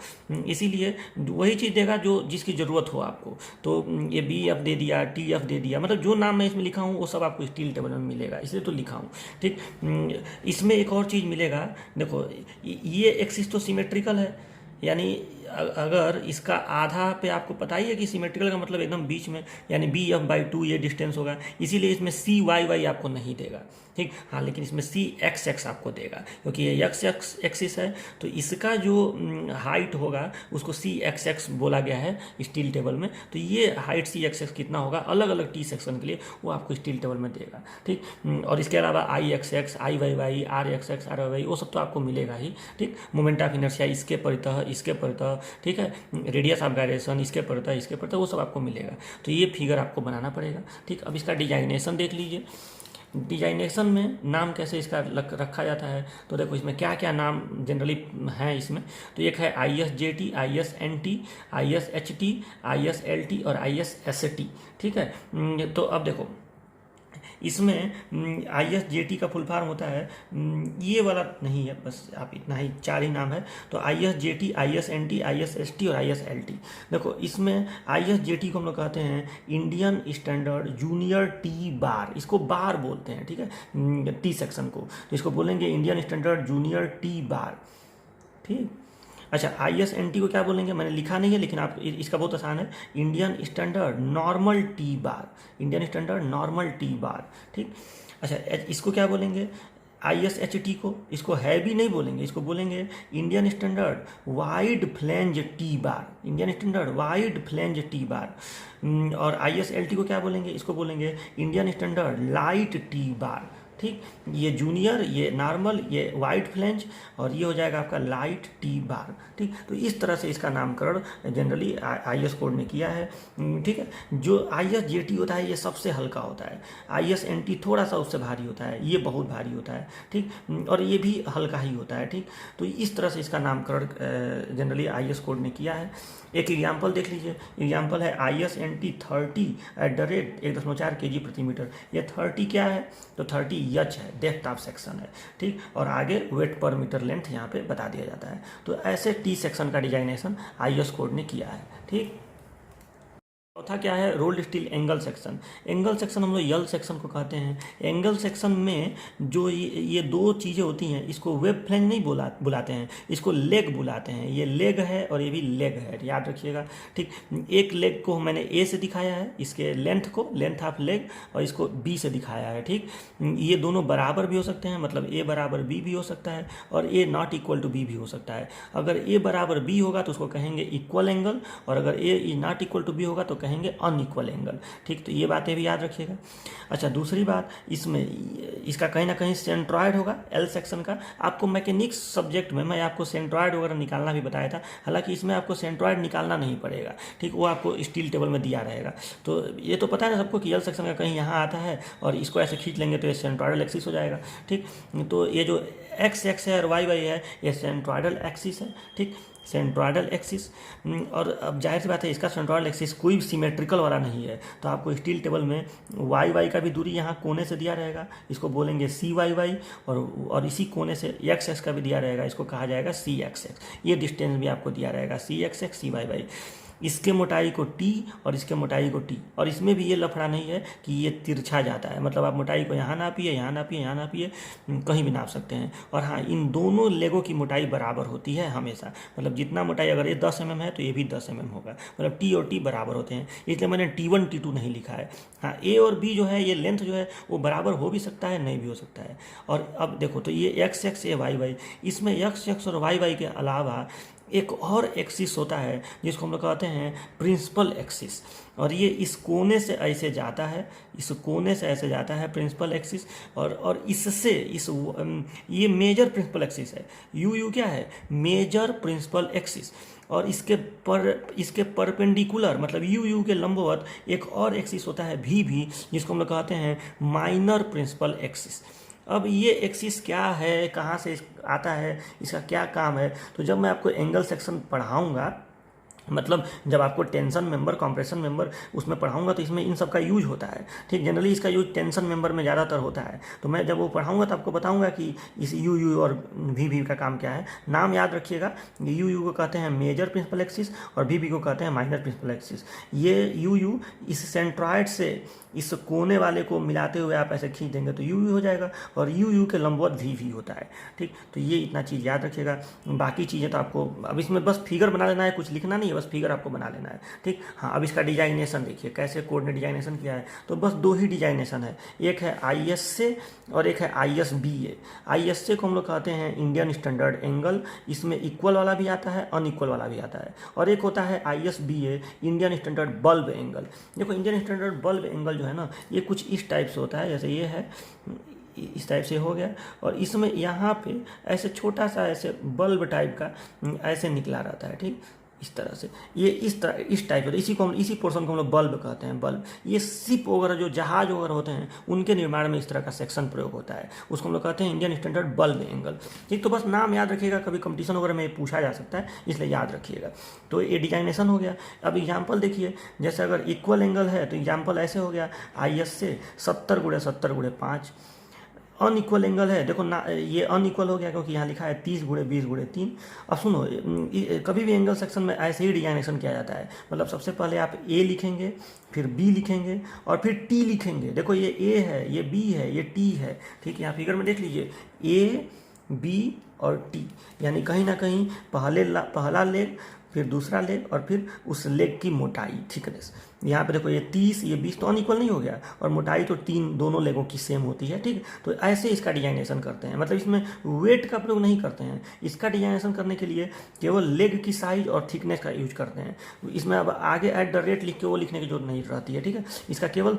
इसीलिए वही चीज़ देगा जो जिसकी ज़रूरत हो आपको। तो ये बी एफ दे दिया, टी एफ दे दिया, मतलब जो नाम मैं इसमें लिखा हूँ वो सब आपको स्टील टेबल में मिलेगा, इसलिए तो लिखा हूँ। ठीक, इसमें एक और चीज़ मिलेगा। देखो ये एक्सिस तो सिमेट्रिकल है, यानी अगर इसका आधा पे आपको पता ही है कि सिमेट्रिकल का मतलब एकदम बीच में, यानी बी एफ बाई टू ये डिस्टेंस होगा, इसीलिए इसमें सी वाई वाई आपको नहीं देगा। ठीक, हाँ, लेकिन इसमें सी एक्स एक्स आपको देगा, क्योंकि ये एक्स एक्स एक्सिस है, तो इसका जो हाइट होगा उसको सी एक्स एक्स बोला गया है स्टील टेबल में। तो ये हाइट सी एक्स एक्स कितना होगा अलग अलग टी सेक्शन के लिए वो आपको स्टील टेबल में देगा। ठीक, और इसके अलावा I X X, I Y Y, R X X, R Y Y, वो सब तो आपको मिलेगा ही। ठीक, मोमेंट ऑफ इनर्शिया इसके परितः, इसके परितः, ठीक है, रेडियस ऑफ गायरेशन इसके परितः, इसके परितः, वो सब आपको मिलेगा। तो ये फिगर आपको बनाना पड़ेगा। ठीक, अब इसका डिजाइनेशन देख लीजिए। डिजाइनेशन में नाम कैसे इसका रखा जाता है, तो देखो इसमें क्या क्या नाम जनरली हैं इसमें। तो एक है I S J T, I S N T, I S H T, I S L T और आई एस एस टी। ठीक है, तो अब देखो इसमें आई एस जे टी का फुल फॉर्म होता है, ये वाला नहीं है, बस आप इतना ही 4 ही नाम है। तो I S J T, I S N T, I S S T और आई एस एल टी। देखो इसमें आई एस जे टी को हम लोग कहते हैं Indian standard junior T bar, इसको बार बोलते हैं। ठीक है, टी सेक्शन को, तो इसको बोलेंगे Indian standard junior T bar. ठीक, अच्छा, आई एस एन टी को क्या बोलेंगे मैंने लिखा नहीं है, लेकिन आप इसका बहुत आसान है, Indian standard normal T bar, Indian standard normal T bar. ठीक, अच्छा, इसको क्या बोलेंगे आई एस एच टी को, इसको हैवी नहीं बोलेंगे, इसको बोलेंगे Indian standard wide flange T bar, Indian standard wide flange T bar. और आई एस एल टी को क्या बोलेंगे, इसको बोलेंगे Indian standard light T bar. ठीक, ये जूनियर, ये नॉर्मल, ये वाइड फ्लेंज, और ये हो जाएगा आपका लाइट टी बार। ठीक, तो इस तरह से इसका नामकरण जनरली आई एस कोड ने किया है। ठीक है, जो आई एस जे टी होता है ये सबसे हल्का होता है, आई एस एन टी थोड़ा सा उससे भारी होता है, ये बहुत भारी होता है। ठीक, और ये भी हल्का ही होता है। ठीक, तो इस तरह से इसका नामकरण जनरली आई एस कोड ने किया है। एक एग्जाम्पल देख लीजिए, एग्जाम्पल है I S N T 30 @ 1.4 kg प्रति मीटर। ये 30 क्या है, तो 30 यच है, डेप्थ ऑफ सेक्शन है। ठीक, और आगे वेट पर मीटर लेंथ यहाँ पे बता दिया जाता है। तो ऐसे टी सेक्शन का डिजाइनेशन आई एस कोड ने किया है। ठीक, चौथा क्या है, rolled steel angle section. Angle section हम लोग यल सेक्शन को कहते हैं। एंगल सेक्शन में जो ये 2 चीज़ें होती हैं, इसको वेब फ्लेंज नहीं बुलाते हैं, इसको लेग बुलाते हैं। ये लेग है और ये भी लेग है, याद रखिएगा। ठीक, एक लेग को मैंने ए से दिखाया है, इसके लेंथ को, लेंथ ऑफ लेग, और इसको बी से दिखाया है। ठीक, ये दोनों बराबर भी हो सकते हैं, मतलब ए बराबर बी भी हो सकता है, और ए नॉट इक्वल टू बी भी हो सकता है। अगर ए बराबर बी होगा तो उसको कहेंगे इक्वल एंगल, और अगर ए नॉट इक्वल टू बी होगा तो कहेंगे अनइक्वल एंगल। ठीक, तो ये बातें भी याद रखिएगा। अच्छा, दूसरी बात, इसमें इसका कहीं ना कहीं सेंट्रॉयड होगा एल सेक्शन का। आपको मैकेनिक्स सब्जेक्ट में मैं आपको सेंट्रॉयड वगैरह निकालना भी बताया था, हालांकि इसमें आपको सेंट्रॉयड निकालना नहीं पड़ेगा। ठीक, वो आपको स्टील टेबल में दिया रहेगा। तो ये तो पता है ना सबको कि एल सेक्शन का कहीं यहाँ आता है, और इसको ऐसे खींच लेंगे तो ये सेंट्रॉयडल एक्सिस हो जाएगा। ठीक, तो ये जो एक्स एक्स है और वाई वाई है, ये सेंट्रॉयडल एक्सिस है। ठीक, सेंट्रोइडल एक्सिस। और अब जाहिर सी बात है इसका सेंट्रोइडल एक्सिस कोई सिमेट्रिकल वाला नहीं है, तो आपको स्टील टेबल में वाई वाई का भी दूरी यहाँ कोने से दिया रहेगा, इसको बोलेंगे सी वाई वाई, और इसी कोने से एक्स एक्स का भी दिया रहेगा, इसको कहा जाएगा सी एक्स एक्स। ये डिस्टेंस भी आपको दिया रहेगा सी एक्स एक्स सी वाई वाई। इसके मोटाई को टी और इसके मोटाई को टी, और इसमें भी ये लफड़ा नहीं है कि ये तिरछा जाता है, मतलब आप मोटाई को यहाँ नापिए, यहाँ नापिए, यहाँ नापिए, कहीं भी नाप सकते हैं। और हाँ, इन दोनों लेगों की मोटाई बराबर होती है हमेशा, मतलब जितना मोटाई अगर ये 10 mm है तो ये भी 10 mm होगा, मतलब टी और टी बराबर होते हैं, इसलिए मैंने T1 T2 नहीं लिखा है। हाँ, ए और बी जो है ये लेंथ जो है वो बराबर हो भी सकता है, नहीं भी हो सकता है। और अब देखो तो ये एक्स एक्स ये वाई वाई, इसमें एक्स एक्स और वाई वाई के अलावा एक और एक्सिस होता है जिसको हम लोग कहते हैं प्रिंसिपल एक्सिस, और ये इस कोने से ऐसे जाता है, इस कोने से ऐसे जाता है प्रिंसिपल एक्सिस, और इससे ये मेजर प्रिंसिपल एक्सिस है। यू क्या है? Major principal axis. और इसके परपेंडिकुलर मतलब यू के लंबवत एक और एक्सिस होता है भी, जिसको हम लोग कहते हैं माइनर प्रिंसिपल एक्सिस। अब ये एक्सिस क्या है, कहाँ से आता है, इसका क्या काम है, तो जब मैं आपको एंगल सेक्शन पढ़ाऊँगा, मतलब जब आपको टेंशन मेंबर, कंप्रेशन मेंबर उसमें पढ़ाऊंगा, तो इसमें इन सब का यूज होता है। ठीक, जनरली इसका यूज टेंशन मेंबर में ज़्यादातर होता है, तो मैं जब वो पढ़ाऊंगा तो आपको बताऊंगा कि इस यू और भी का काम क्या है। नाम याद रखिएगा, यू को कहते हैं मेजर प्रिंसिपल एक्सिस और भी को कहते हैं माइनर प्रिंसिपल एक्सिस। ये यू इस सेंट्रॉइड से इस कोने वाले को मिलाते हुए आप ऐसे खींच देंगे तो यू हो जाएगा, और यू के लंबवत भी होता है। ठीक, तो ये इतना चीज़ याद रखिएगा। बाकी चीज़ें तो आपको अब इसमें बस फिगर बना लेना है, कुछ लिखना नहीं है, बस फिगर आपको बना लेना है। ठीक, हाँ, अब इसका डिजाइनेशन देखिए कैसे कोड ने डिजाइनेशन किया है, तो बस 2 ही डिजाइनेशन है, एक है ISA और एक है ISBA। ISA को हम लोग कहते हैं इंडियन स्टैंडर्ड एंगल, इसमें इक्वल वाला भी आता है, अनइक्वल वाला भी आता है, और एक होता है ISBA Indian standard bulb angle. देखो इंडियन स्टैंडर्ड बल्ब एंगल जो है ना, ये कुछ इस टाइप से होता है, जैसे ये है, इस टाइप से हो गया, और इसमें यहाँ पे ऐसे छोटा सा ऐसे बल्ब टाइप का ऐसे निकला रहता है। ठीक, इस तरह से ये इस टाइप होता है, इसी पोर्शन को हम लोग बल्ब कहते हैं। बल्ब, ये शिप वगैरह जो जहाज वगैरह होते हैं उनके निर्माण में इस तरह का सेक्शन प्रयोग होता है, उसको हम लोग कहते हैं इंडियन स्टैंडर्ड बल्ब एंगल। ठीक, तो बस नाम याद रखिएगा, कभी कंपटीशन वगैरह में पूछा जा सकता है, इसलिए याद रखिएगा। तो ये डिजाइनेशन हो गया। अब एग्जाम्पल देखिए, जैसे अगर इक्वल एंगल है तो एग्जाम्पल ऐसे हो गया, ISA 70x70x5। अनइक्वल एंगल है, देखो ना, ये अनइक्वल हो गया क्योंकि यहाँ लिखा है 30x20x3। अब सुनो, कभी भी एंगल सेक्शन में ऐसे ही डिजाइनेशन किया जाता है, मतलब सबसे पहले आप A लिखेंगे, फिर B लिखेंगे और फिर T लिखेंगे। देखो ये A है, ये B है, ये T है। ठीक है, यहाँ फिगर में देख लीजिए A B और T, यानी कहीं ना कहीं पहला लेग, फिर दूसरा लेग, और फिर उस लेग की मोटाई, थिकनेस। यहाँ पे देखो ये 30 ये 20 तो अनइक्वल नहीं हो गया, और मोटाई तो 3 दोनों लेगों की सेम होती है। ठीक, तो ऐसे इसका डिजाइनेशन करते हैं, मतलब इसमें वेट का प्रयोग नहीं करते हैं। इसका डिजाइनेशन करने के लिए केवल लेग की साइज और थिकनेस का यूज करते हैं। इसमें अब आगे @ लिख के वो लिखने की जरूरत नहीं रहती है। ठीक है, इसका केवल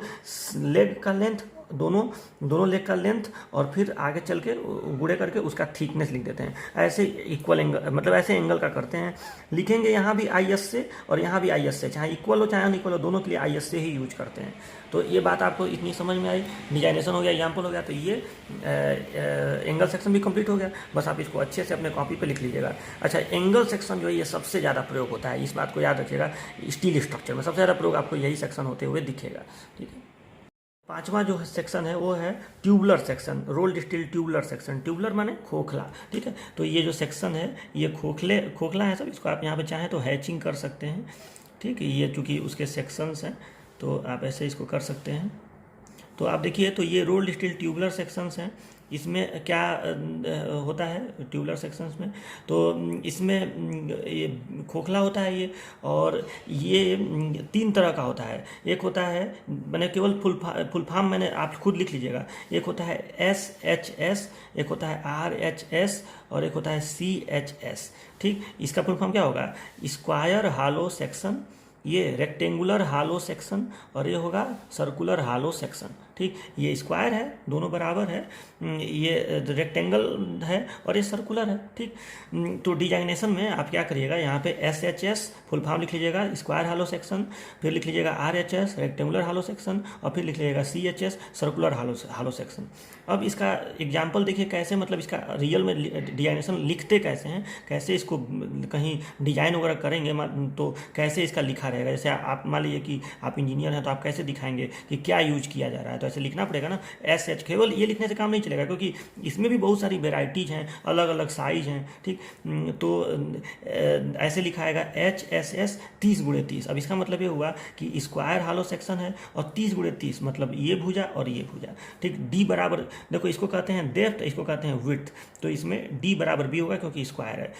लेग का लेंथ, दोनों लेग का लेंथ, और फिर आगे चल के गुड़े करके उसका थिकनेस लिख देते हैं। ऐसे इक्वल एंगल, मतलब ऐसे एंगल का करते हैं। लिखेंगे यहाँ भी ISA और यहाँ भी ISA, चाहे इक्वल हो चाहे अनइक्वल हो, दोनों के लिए ISA ही यूज करते हैं। तो ये बात आपको इतनी समझ में आई, डिजाइनेशन हो गया, एग्जाम्पल हो गया, तो ये एंगल सेक्शन भी कंप्लीट हो गया। बस आप इसको अच्छे से अपने कॉपी पे लिख लीजिएगा। अच्छा, एंगल सेक्शन जो है ये सबसे ज़्यादा प्रयोग होता है, इस बात को याद रखिएगा। स्टील स्ट्रक्चर में सबसे ज़्यादा प्रयोग आपको यही सेक्शन होते हुए दिखेगा। ठीक है, 5वां जो सेक्शन है वो है tubular section, rolled steel tubular section. Tubular माने खोखला। ठीक है, तो ये जो सेक्शन है ये खोखला है सब, इसको आप यहाँ पे चाहें तो हैचिंग कर सकते हैं। ठीक है, ये चूँकि उसके सेक्शंस हैं तो आप ऐसे इसको कर सकते हैं। तो आप देखिए, तो ये रोल्ड स्टील ट्यूबुलर सेक्शंस हैं। इसमें क्या होता है ट्यूबुलर सेक्शंस में, तो इसमें ये खोखला होता है ये, और ये 3 तरह का होता है। एक होता है, मैंने केवल फुल फॉर्म मैंने आप खुद लिख लीजिएगा। एक होता है SHS, एक होता है RHS और एक होता है CHS। ठीक, इसका फुल फॉर्म क्या होगा? स्क्वायर हालो सेक्शन, ये रेक्टेंगुलर हालो सेक्शन, और ये होगा सर्कुलर हालो सेक्शन। ठीक, ये स्क्वायर है, दोनों बराबर है, ये रेक्टेंगल है और ये सर्कुलर है। ठीक, तो डिजाइनेशन में आप क्या करिएगा, यहाँ पे SHS फुल फॉर्म लिख लीजिएगा, स्क्वायर हालो सेक्शन, फिर लिख लीजिएगा RHS रेक्टेंगुलर हालो सेक्शन, और फिर लिख लीजिएगा CHS सर्कुलर हालो सेक्शन। अब इसका एग्जाम्पल देखिए कैसे, मतलब इसका रियल में डिजाइनेशन लिखते कैसे हैं, कैसे इसको कहीं डिजाइन वगैरह करेंगे तो कैसे इसका लिखा रहेगा। जैसे आप मान लीजिए कि आप इंजीनियर हैं, तो आप कैसे दिखाएंगे कि क्या यूज किया जा रहा है, तो ऐसे लिखना पड़ेगा ना। SH केवल ये लिखने से काम नहीं चलेगा, क्योंकि इसमें भी बहुत सारी वेराइटीज़ हैं, अलग अलग साइज हैं। ठीक, तो ऐसे लिखाएगा HSS 30x30। अब इसका मतलब ये हुआ कि स्क्वायर हालो सेक्शन है और 30x30, मतलब ये भुजा और ये भुजा। ठीक, D बराबर, देखो इसको कहते हैं डेप्थ, इसको कहते हैं विड्थ, तो इसमें D बराबर B होगा क्योंकि स्क्वायर है।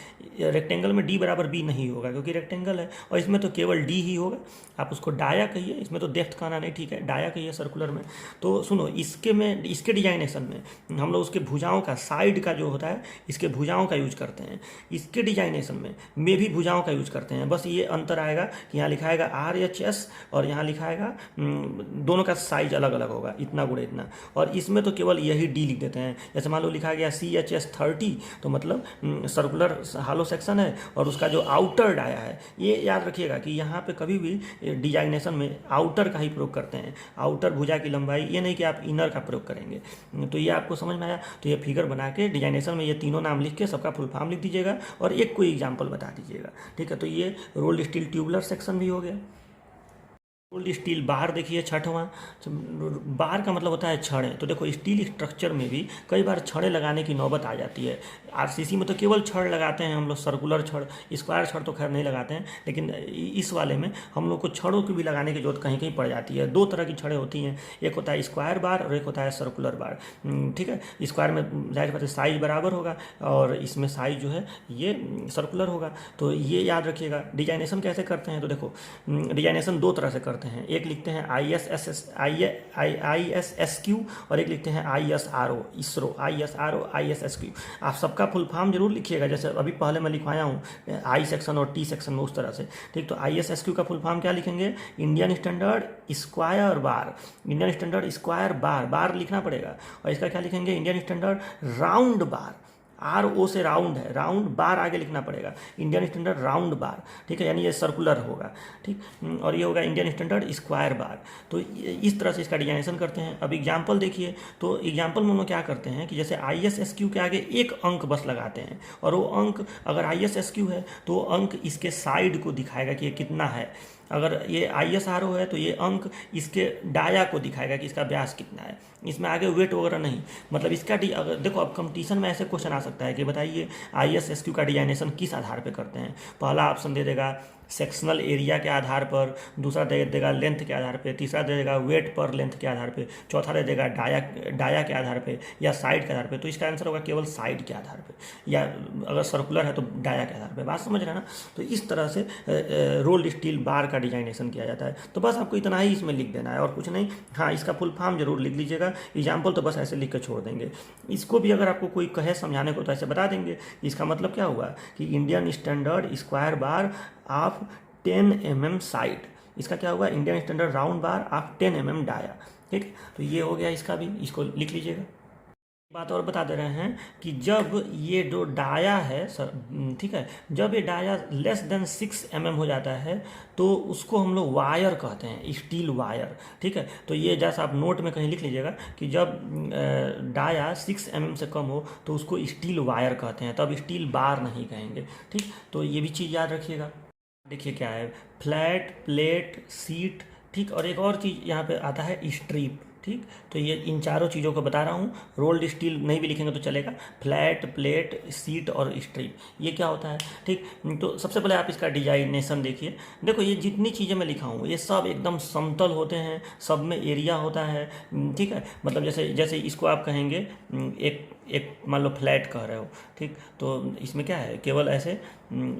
रेक्टेंगल में D बराबर B नहीं होगा क्योंकि रेक्टेंगल है, और इसमें तो केवल D ही होगा। आप उसको डाया कहिए, इसमें तो डेप्थ कहना नहीं, ठीक है, डाया कहिए सर्कुलर में। तो सुनो, इसके डिजाइनेशन में हम लोग उसके भुजाओं का, साइड का जो होता है, इसके भुजाओं का यूज करते हैं। इसके डिजाइनेशन में भी भुजाओं का यूज करते हैं। बस ये अंतर आएगा कि यहाँ लिखाएगा RHS और यहाँ लिखाएगा, दोनों का साइज अलग अलग होगा, इतना गुणे इतना, और इसमें तो केवल यही D लिख देते हैं। जैसे मान लो लिखा गया CHS 30, तो मतलब सर्कुलर हालो सेक्शन है, और उसका जो आउटर डाया है, ये याद रखिएगा कि यहाँ पे कभी भी डिजाइनेशन में आउटर का ही प्रयोग करते हैं। आउटर भुजा की लंबाई, ये नहीं कि आप इनर का प्रयोग करेंगे। तो ये आपको समझ में आया। तो ये फिगर बना के डिजाइनेशन में ये तीनों नाम लिख के सबका फुल फॉर्म लिख दीजिएगा और एक कोई एग्जाम्पल बता दीजिएगा। ठीक है, तो ये रोल्ड स्टील ट्यूबुलर सेक्शन भी हो गया। रोल्ड स्टील बार देखिए, छठवां, बार का मतलब होता है छड़े। तो देखो स्टील स्ट्रक्चर में भी कई बार छड़े लगाने की नौबत आ जाती है। RCC में तो केवल छड़ लगाते हैं हम लोग, सर्कुलर छड़, स्क्वायर छड़ तो खैर नहीं लगाते हैं, लेकिन इस वाले में हम लोग को छड़ों की भी लगाने की जरूरत कहीं कहीं पड़ जाती है। दो तरह की छड़ें होती हैं, एक होता है स्क्वायर बार और एक होता है सर्कुलर बार। ठीक है, स्क्वायर में जाहिर बात है साइज बराबर होगा और इसमें साइज जो है ये सर्कुलर होगा। तो ये याद रखिएगा। डिजाइनेशन कैसे करते हैं, तो देखो डिजाइनेशन दो तरह से करते हैं। एक लिखते हैं ISSQ और एक लिखते हैं ISRO। आप सबका फुल फॉर्म जरूर लिखिएगा, जैसे अभी पहले मैं लिखवाया हूँ I सेक्शन और T सेक्शन में, उस तरह से। ठीक, तो ISSQ का फुल फॉर्म क्या लिखेंगे, Indian standard square bar. Indian standard square bar, bar लिखना पड़ेगा। और इसका क्या लिखेंगे, Indian standard round bar. RO से राउंड है, राउंड बार आगे लिखना पड़ेगा, इंडियन स्टैंडर्ड राउंड बार। ठीक है, यानी ये सर्कुलर होगा। ठीक, और ये होगा इंडियन स्टैंडर्ड स्क्वायर बार। तो इस तरह से इसका डिजाइनेशन करते हैं। अब एग्जाम्पल देखिए, तो एग्जाम्पल में हम लोग क्या करते हैं कि जैसे ISSQ के आगे एक अंक बस लगाते हैं, और वो अंक अगर ISSQ है तो अंक इसके साइड को दिखाएगा कि ये कितना है। अगर ये ISRO है तो ये अंक इसके डाया को दिखाएगा कि इसका व्यास कितना है। इसमें आगे वेट वगैरह नहीं, मतलब इसका अगर देखो, अब कंपटीशन में ऐसे क्वेश्चन आ सकता है कि बताइए ISSQ का डिजाइनेशन किस आधार पे करते हैं। पहला ऑप्शन दे देगा सेक्शनल एरिया के आधार पर, दूसरा दे देगा लेंथ के आधार पे, तीसरा दे देगा वेट पर लेंथ के आधार पे, चौथा दे देगा डाया के आधार पे या साइड के आधार पे। तो इसका आंसर होगा केवल साइड के आधार पे, या अगर सर्कुलर है तो डाया के आधार पे। बात समझ रहे हैं ना। तो इस तरह से रोल्ड स्टील बार का डिजाइनेशन किया जाता है। तो बस आपको इतना ही इसमें लिख देना है और कुछ नहीं। हाँ, इसका फुल फॉर्म जरूर लिख लीजिएगा। एग्जाम्पल तो बस ऐसे लिख कर छोड़ देंगे। इसको भी अगर आपको कोई कहे समझाने को तो ऐसे बता देंगे। इसका मतलब क्या हुआ कि Indian standard square bar of 10 mm side. इसका क्या होगा, Indian standard round bar of 10 mm dia. ठीक, तो ये हो गया इसका भी, इसको लिख लीजिएगा। बात और बता दे रहे हैं कि जब ये जो डाया है सर, ठीक है, जब ये डाया लेस देन 6 mm हो जाता है तो उसको हम लोग वायर कहते हैं, स्टील वायर। ठीक है, तो ये जैसा आप नोट में कहीं लिख लीजिएगा कि जब डाया 6 mm से कम हो तो उसको स्टील वायर कहते हैं, तब स्टील बार नहीं कहेंगे। ठीक, तो ये भी चीज़ याद रखिएगा। देखिए क्या है, फ्लैट, प्लेट, सीट। ठीक, और एक और चीज़ यहाँ पे आता है स्ट्रिप। ठीक, तो ये इन चारों चीज़ों को बता रहा हूँ। रोल्ड स्टील नहीं भी लिखेंगे तो चलेगा। फ्लैट, प्लेट, सीट और स्ट्रिप, ये क्या होता है। ठीक, तो सबसे पहले आप इसका डिजाइनेशन देखिए। देखो ये जितनी चीज़ें मैं लिखा हूँ ये सब एकदम समतल होते हैं, सब में एरिया होता है। ठीक है, मतलब जैसे इसको आप कहेंगे एक मान लो फ्लैट कह रहे हो। ठीक, तो इसमें क्या है, केवल ऐसे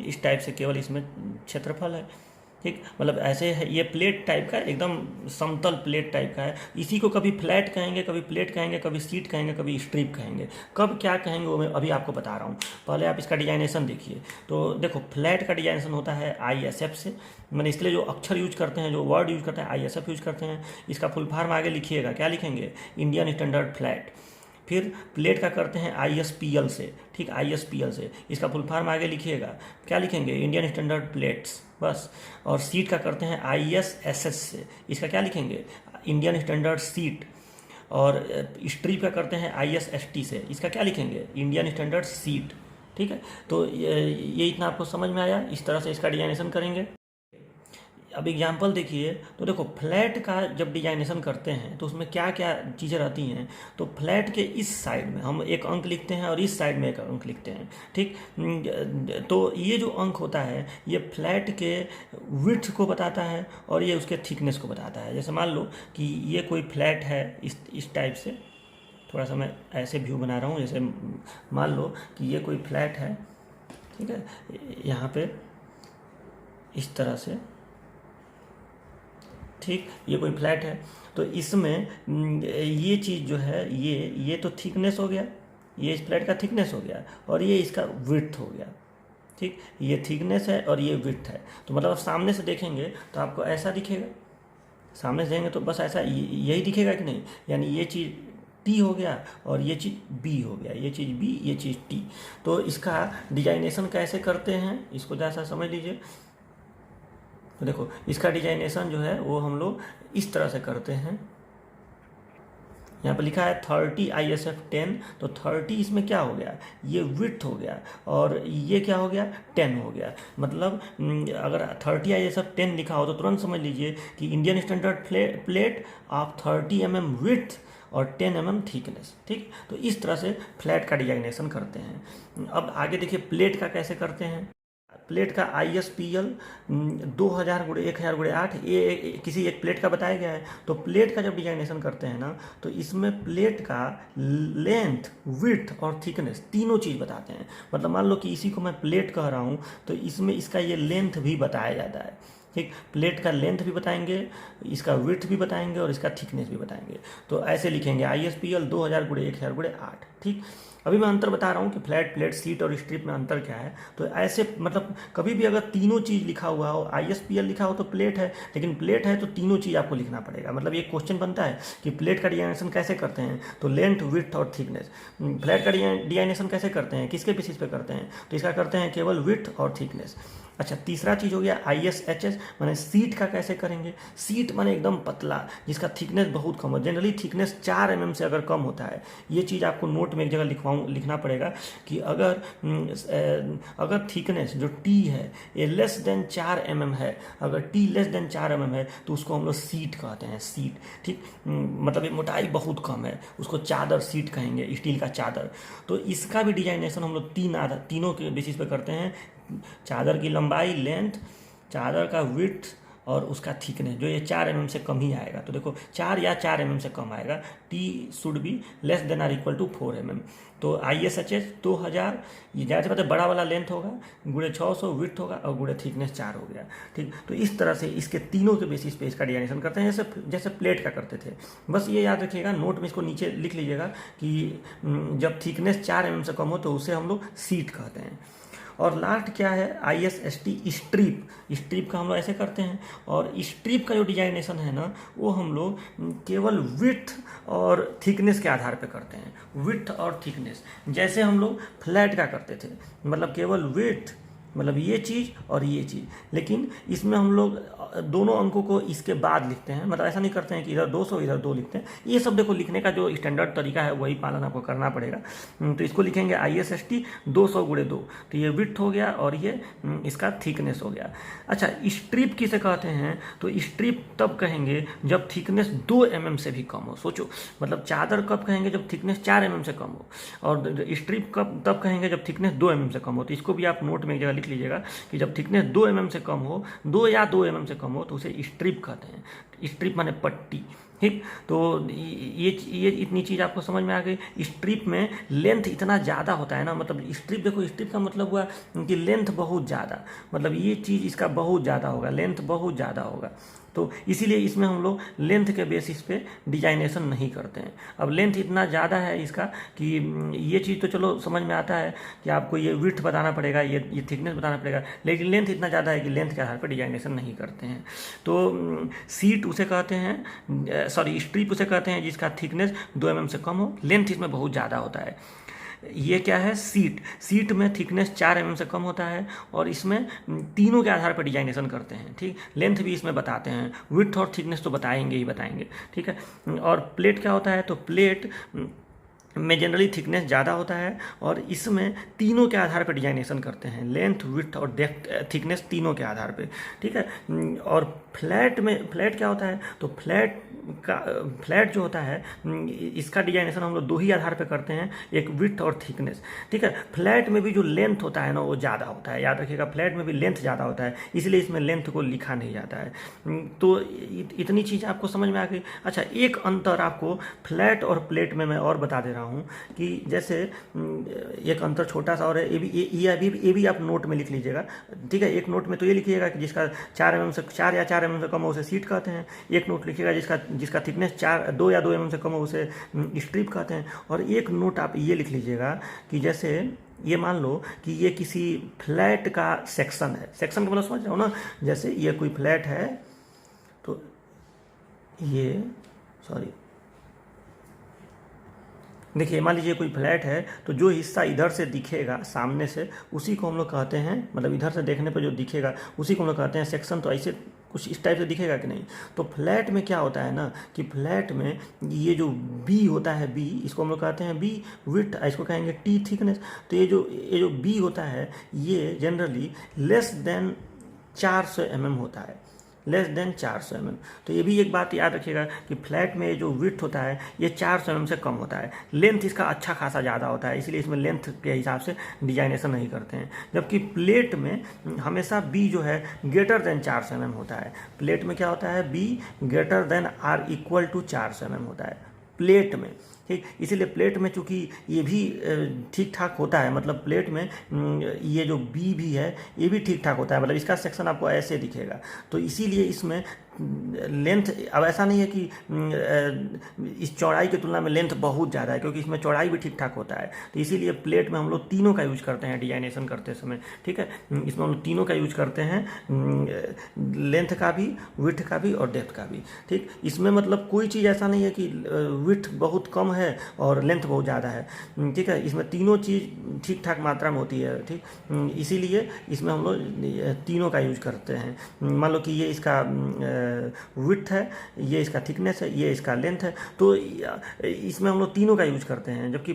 इस टाइप से केवल इसमें क्षेत्रफल है। ठीक, मतलब ऐसे है, ये प्लेट टाइप का, एकदम समतल प्लेट टाइप का है। इसी को कभी फ्लैट कहेंगे, कभी प्लेट कहेंगे, कभी सीट कहेंगे, कभी स्ट्रिप कहेंगे। कब क्या कहेंगे वो मैं अभी आपको बता रहा हूँ। पहले आप इसका डिजाइनेशन देखिए। तो देखो, फ्लैट का डिजाइनेशन होता है ISF से। मैंने इसके लिए जो अक्षर यूज करते हैं, जो वर्ड यूज करते हैं, ISF यूज करते हैं। इसका फुल फॉर्म आगे लिखिएगा, क्या लिखेंगे? Indian standard flat. फिर प्लेट का करते हैं ISPL से, ठीक, ISPL से। इसका फुल फॉर्म आगे लिखिएगा, क्या लिखेंगे? इंडियन स्टैंडर्ड प्लेट्स, बस। और सीट का करते हैं ISSS से। इसका क्या लिखेंगे? Indian standard seat. और स्ट्रिप का करते हैं ISST से। इसका क्या लिखेंगे? Indian standard seat. ठीक है, तो ये इतना आपको समझ में आया। इस तरह से इसका डिजाइनेशन करेंगे। अब एग्जाम्पल देखिए। तो देखो, फ्लैट का जब डिजाइनेशन करते हैं तो उसमें क्या क्या चीज़ें रहती हैं। तो फ्लैट के इस साइड में हम एक अंक लिखते हैं और इस साइड में एक अंक लिखते हैं, ठीक। तो ये जो अंक होता है ये फ्लैट के विड्थ को बताता है और ये उसके थिकनेस को बताता है। जैसे मान लो कि ये कोई फ्लैट है इस टाइप से। थोड़ा सा मैं ऐसे व्यू बना रहा हूँ, जैसे मान लो कि ये कोई फ्लैट है, ठीक है, यहाँ पे इस तरह से, ठीक, ये कोई फ्लैट है। तो इसमें ये चीज़ जो है, ये तो थिकनेस हो गया, ये इस फ्लैट का थिकनेस हो गया, और ये इसका विड्थ हो गया, ठीक। ये थिकनेस है और ये विड्थ है। तो मतलब सामने से देखेंगे तो आपको ऐसा दिखेगा, सामने से देखेंगे तो बस ऐसा यही दिखेगा कि नहीं। यानी ये चीज़ T हो गया और ये चीज़ B हो गया, ये चीज़ B, ये चीज़ T। तो इसका डिजाइनेशन कैसे करते हैं इसको जरा सा समझ लीजिए। तो देखो, इसका डिजाइनेशन जो है वो हम लोग इस तरह से करते हैं। यहाँ पर लिखा है 30 ISF 10। तो 30 इसमें क्या हो गया? ये विड्थ हो गया, और ये क्या हो गया? 10 हो गया। मतलब अगर 30 ISF 10 लिखा हो तो तुरंत समझ लीजिए कि Indian standard plate of 30 mm width और 10 mm थिकनेस, ठीक। तो इस तरह से फ्लैट का डिजाइनेशन करते हैं। अब आगे देखिए प्लेट का कैसे करते हैं। प्लेट का ISPL 2000x1000x8 ये किसी एक प्लेट का बताया गया है। तो प्लेट का जब डिजाइनेशन करते हैं ना, तो इसमें प्लेट का लेंथ, विड्थ और थिकनेस तीनों चीज़ बताते हैं। मतलब मान लो कि इसी को मैं प्लेट कह रहा हूँ, तो इसमें इसका ये लेंथ भी बताया जाता है, ठीक। प्लेट का लेंथ भी बताएंगे, इसका विड्थ भी बताएंगे और इसका थिकनेस भी बताएंगे। तो ऐसे लिखेंगे ISPL 2000x1000x8, ठीक। अभी मैं अंतर बता रहा हूँ कि फ्लैट, प्लेट, सीट और स्ट्रिप में अंतर क्या है। तो ऐसे मतलब कभी भी अगर तीनों चीज़ लिखा हुआ हो, ISPL लिखा हो तो प्लेट है, लेकिन प्लेट है तो तीनों चीज़ आपको लिखना पड़ेगा। मतलब ये क्वेश्चन बनता है कि प्लेट का डिजाइनेशन कैसे करते हैं, तो लेंथ, विड्थ और थिकनेस। फ्लैट का डिजाइनेशन कैसे करते हैं, किसके बेसिस पे करते हैं, तो इसका करते हैं केवल विड्थ और थिकनेस। अच्छा, तीसरा चीज़ हो गया ISHS, माने सीट का कैसे करेंगे। सीट माने एकदम पतला, जिसका थिकनेस बहुत कम हो। जनरली थिकनेस 4 mm से अगर कम होता है, ये चीज़ आपको नोट में एक जगह लिखना पड़ेगा कि अगर थिकनेस जो T है ये लेस देन 4 mm है, अगर T लेस देन 4 mm है तो उसको हम लोग सीट कहते हैं, सीट, ठीक। मतलब ये मोटाई बहुत कम है, उसको चादर, सीट कहेंगे, स्टील का चादर। तो इसका भी डिजाइनेशन हम लोग तीनों के बेसिस पे करते हैं। चादर की लंबाई, लेंथ, चादर का विड्थ और उसका थिकनेस, जो ये 4 mm से कम ही आएगा। तो देखो 4 या 4 mm से कम आएगा। T should be less than or equal to 4 mm। तो ISHS 2000, ये ज़्यादा से ज़्यादा बड़ा वाला लेंथ होगा, गुणे 600 विड्थ होगा और गुणे थिकनेस 4 हो गया, ठीक। तो इस तरह से इसके तीनों के बेसिस पे इसका डिजाइनेशन करते हैं, जैसे प्लेट का करते थे। बस ये याद रखिएगा, नोट में इसको नीचे लिख लीजिएगा कि जब थिकनेस 4 mm से कम हो तो उसे हम लोग सीट कहते हैं। और लास्ट क्या है, ISST स्ट्रिप। स्ट्रिप का हम लोग ऐसे करते हैं, और स्ट्रिप का जो डिजाइनेशन है ना, वो हम लोग केवल विड्थ और थिकनेस के आधार पे करते हैं, विड्थ और थिकनेस। जैसे हम लोग फ्लैट का करते थे, मतलब केवल विड्थ, मतलब ये चीज़ और ये चीज़। लेकिन इसमें हम लोग दोनों अंकों को इसके बाद लिखते हैं, मतलब ऐसा नहीं करते हैं कि इधर 200 इधर 2 लिखते हैं। ये सब देखो लिखने का जो स्टैंडर्ड तरीका है वही पालन आपको करना पड़ेगा। तो इसको लिखेंगे ISST 200x2। तो ये विड्थ हो गया और ये इसका थिकनेस हो गया। अच्छा, स्ट्रिप किसे कहते हैं, तो स्ट्रिप तब कहेंगे जब थिकनेस 2 mm से भी कम हो। सोचो, मतलब चादर कब कहेंगे जब थिकनेस 4 mm से कम हो, और स्ट्रिप कब तब कहेंगे जब थिकनेस 2 mm से कम हो। तो इसको भी आप नोट में एक जगह लिख लीजिएगा कि जब थिकनेस 2 mm से कम हो, 2 या 2 mm से कम हो, तो उसे स्ट्रिप कहते हैं। स्ट्रिप माने पट्टी, ठीक। तो ये इतनी चीज़ आपको समझ में आ गई। स्ट्रिप में लेंथ इतना ज़्यादा होता है ना, मतलब स्ट्रिप, देखो स्ट्रिप का मतलब हुआ कि लेंथ बहुत ज़्यादा, मतलब ये चीज़ इसका बहुत ज़्यादा होगा, लेंथ बहुत ज़्यादा होगा। तो इसीलिए इसमें हम लोग लेंथ के बेसिस पे डिजाइनेशन नहीं करते हैं। अब लेंथ इतना ज़्यादा है इसका कि ये चीज़ तो चलो समझ में आता है कि आपको ये विड्थ बताना पड़ेगा, ये थिकनेस बताना पड़ेगा, लेकिन लेंथ इतना ज़्यादा है कि लेंथ के आधार पर डिजाइनेशन नहीं करते हैं। तो सीट उसे कहते हैं, सॉरी स्ट्रिप उसे कहते हैं जिसका थिकनेस 2 mm से कम हो, लेंथ इसमें बहुत ज़्यादा होता है। ये क्या है, सीट में थिकनेस 4 mm से कम होता है और इसमें तीनों के आधार पर डिजाइनेशन करते हैं। ठीक, लेंथ भी इसमें बताते हैं, विड्थ और थिकनेस तो बताएंगे ही बताएंगे। ठीक है। और प्लेट क्या होता है, तो प्लेट में जनरली थिकनेस ज़्यादा होता है और इसमें तीनों के आधार पर डिजाइनेशन करते हैं, लेंथ, विड्थ और डेप्थ, थिकनेस तीनों के आधार पे। ठीक है। और फ्लैट में, फ्लैट क्या होता है, तो फ्लैट जो होता है इसका डिजाइनेशन हम लोग 2 ही आधार पे करते हैं, एक विड्थ और थिकनेस। ठीक है। फ्लैट में भी जो लेंथ होता है ना वो ज़्यादा होता है, याद रखिएगा, फ्लैट में भी लेंथ ज़्यादा होता है, इसलिए इसमें लेंथ को लिखा नहीं जाता है। तो इतनी चीज़ आपको समझ में आ गई। अच्छा, एक अंतर आपको फ्लैट और प्लेट में मैं और बता दे रहा हूँ कि जैसे एक अंतर छोटा सा और है, ये भी आप नोट में लिख लीजिएगा। ठीक है। एक नोट में तो ये लिखिएगा कि जिसका 4 mm से 4 या 4 mm से कम हो उसे सीट कहते हैं। एक नोट लिखिएगा जिसका थिकनेस 2 या 2 mm से कम हो उसे स्ट्रिप कहते हैं। और एक नोट आप ये लिख लीजिएगा कि जैसे ये मान लो कि ये किसी फ्लैट का सेक्शन है, सेक्शन का मतलब समझ रहे हो ना, जैसे ये कोई फ्लैट है तो ये, सॉरी, देखिए मान लीजिए कोई फ्लैट है तो जो हिस्सा इधर से दिखेगा सामने से उसी को हम लोग कहते हैं, मतलब इधर से देखने पर जो दिखेगा उसी को हम लोग कहते हैं सेक्शन। तो ऐसे कुछ इस टाइप से दिखेगा कि नहीं। तो फ्लैट में क्या होता है ना कि फ्लैट में ये जो बी होता है, बी, इसको हम लोग कहते हैं बी विड्थ, इसको कहेंगे टी थिकनेस। तो ये जो बी होता है ये जनरली लेस देन 400 mm होता है, लेस देन 400 mm। तो ये भी एक बात याद रखिएगा कि फ्लैट में जो विड्थ होता है ये 400 mm से कम होता है, लेंथ इसका अच्छा खासा ज़्यादा होता है, इसलिए इसमें लेंथ के हिसाब से डिजाइनेशन नहीं करते हैं। जबकि प्लेट में हमेशा बी जो है ग्रेटर देन 400 mm होता है। प्लेट में क्या होता है, B greater than or equal to 400 mm होता है प्लेट में। ठीक, इसीलिए प्लेट में चूँकि ये भी ठीक ठाक होता है, मतलब प्लेट में ये जो बी भी है ये भी ठीक ठाक होता है, मतलब इसका सेक्शन आपको ऐसे दिखेगा। तो इसीलिए इसमें लेंथ, अब ऐसा नहीं है कि इस चौड़ाई की तुलना में लेंथ बहुत ज़्यादा है, क्योंकि इसमें चौड़ाई भी ठीक ठाक होता है। तो इसीलिए प्लेट में हम लोग तीनों का यूज करते हैं डिजाइनेशन करते समय। ठीक है। इसमें हम लोग तीनों का यूज करते हैं, लेंथ का भी, विड्थ का भी और डेप्थ का भी। ठीक, इसमें मतलब कोई चीज़ ऐसा नहीं है कि विड्थ बहुत कम है और लेंथ बहुत ज़्यादा है। ठीक है। इसमें तीनों चीज़ ठीक ठाक मात्रा में होती है। ठीक, इसीलिए इसमें हम लोग तीनों का यूज करते हैं। मान लो कि ये इसका विड्थ है, ये इसका थिकनेस है, ये इसका लेंथ है, तो इसमें हम लोग तीनों का यूज करते हैं। जबकि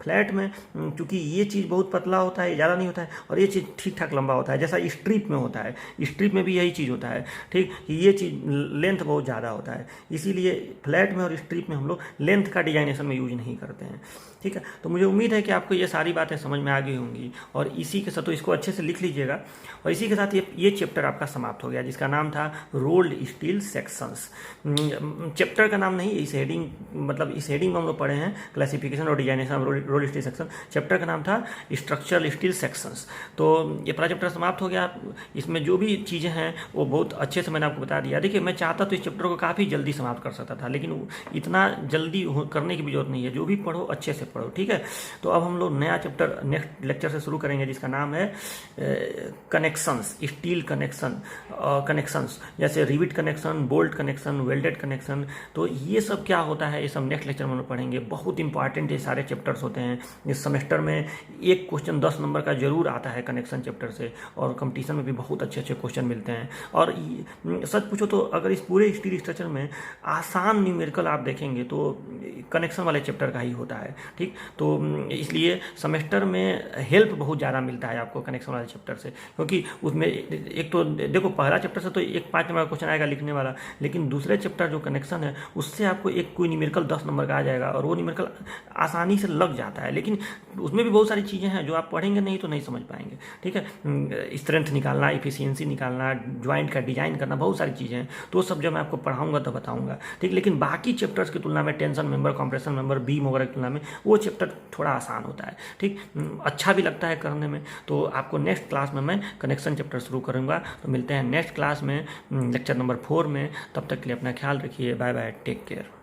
फ्लैट में चूंकि ये चीज़ बहुत पतला होता है, ज़्यादा नहीं होता है, और ये चीज़ ठीक ठाक लंबा होता है, जैसा स्ट्रिप में होता है। स्ट्रिप में भी यही चीज़ होता है। ठीक, ये चीज़ लेंथ बहुत ज़्यादा होता है, इसीलिए फ्लैट में और स्ट्रिप में हम लोग लेंथ का डिजाइनेशन में यूज नहीं करते हैं। ठीक है। तो मुझे उम्मीद है कि आपको ये सारी बातें समझ में आ गई होंगी, और इसी के साथ तो इसको अच्छे से लिख लीजिएगा। और इसी के साथ ये चैप्टर आपका समाप्त हो गया, जिसका नाम था रोल्ड स्टील सेक्शंस। चैप्टर का नाम नहीं, इस हेडिंग, मतलब इस हेडिंग में हम लोग पढ़े हैं क्लासिफिकेशन और designation of rolled steel section. Chapter का नाम था स्ट्रक्चरल स्टील सेक्शंस। तो ये पूरा चैप्टर समाप्त हो गया। इसमें जो भी चीज़ें हैं वो बहुत अच्छे से मैंने आपको बता दिया। देखिए, मैं चाहता तो इस चैप्टर को काफ़ी जल्दी समाप्त कर सकता था, लेकिन इतना जल्दी करने की भी जरूरत नहीं है। जो भी पढ़ो अच्छे से पढ़ो। ठीक है। तो अब हम लोग नया चैप्टर नेक्स्ट लेक्चर से शुरू करेंगे, जिसका नाम है कनेक्शंस, स्टील कनेक्शंस, जैसे rivet connection, bolt connection, welded connection. तो ये सब क्या होता है, ये सब नेक्स्ट लेक्चर में हम लोग पढ़ेंगे। बहुत इंपॉर्टेंट ये सारे चैप्टर्स होते हैं। इस सेमेस्टर में एक क्वेश्चन 10 नंबर का जरूर आता है कनेक्शन चैप्टर से, और कंपटीशन में भी बहुत अच्छे अच्छे क्वेश्चन मिलते हैं। और सच पूछो तो अगर इस पूरे स्टील स्ट्रक्चर में आसान न्यूमेरिकल आप देखेंगे तो कनेक्शन वाले चैप्टर का ही होता है। ठीक। तो इसलिए सेमेस्टर में हेल्प बहुत ज़्यादा मिलता है आपको कनेक्शन वाले चैप्टर से, क्योंकि उसमें एक तो देखो पहला चैप्टर से तो एक 5 नंबर का क्वेश्चन आएगा लिखने वाला, लेकिन दूसरे चैप्टर जो कनेक्शन है उससे आपको एक कोई न्यूमेरिकल 10 नंबर का आ जाएगा, और वो न्यूमेरिकल आसानी से लग जाता है। लेकिन उसमें भी बहुत सारी चीज़ें हैं जो आप पढ़ेंगे नहीं तो नहीं समझ पाएंगे, ठीक है। स्ट्रेंथ निकालना, इफिशियंसी निकालना, ज्वाइंट का डिजाइन करना, बहुत सारी चीज़ें हैं, तो सब जब मैं आपको पढ़ाऊंगा तो बताऊंगा, ठीक। लेकिन बाकी चैप्टर्स की तुलना में tension member, compression member, beam वगैरह की तुलना में वो चैप्टर थोड़ा आसान होता है, ठीक। अच्छा भी लगता है करने में। तो आपको नेक्स्ट क्लास में मैं कनेक्शन चैप्टर शुरू करूँगा। तो मिलते हैं नेक्स्ट क्लास में लेक्चर नंबर 4 में। तब तक के लिए अपना ख्याल रखिए। Bye bye, take care.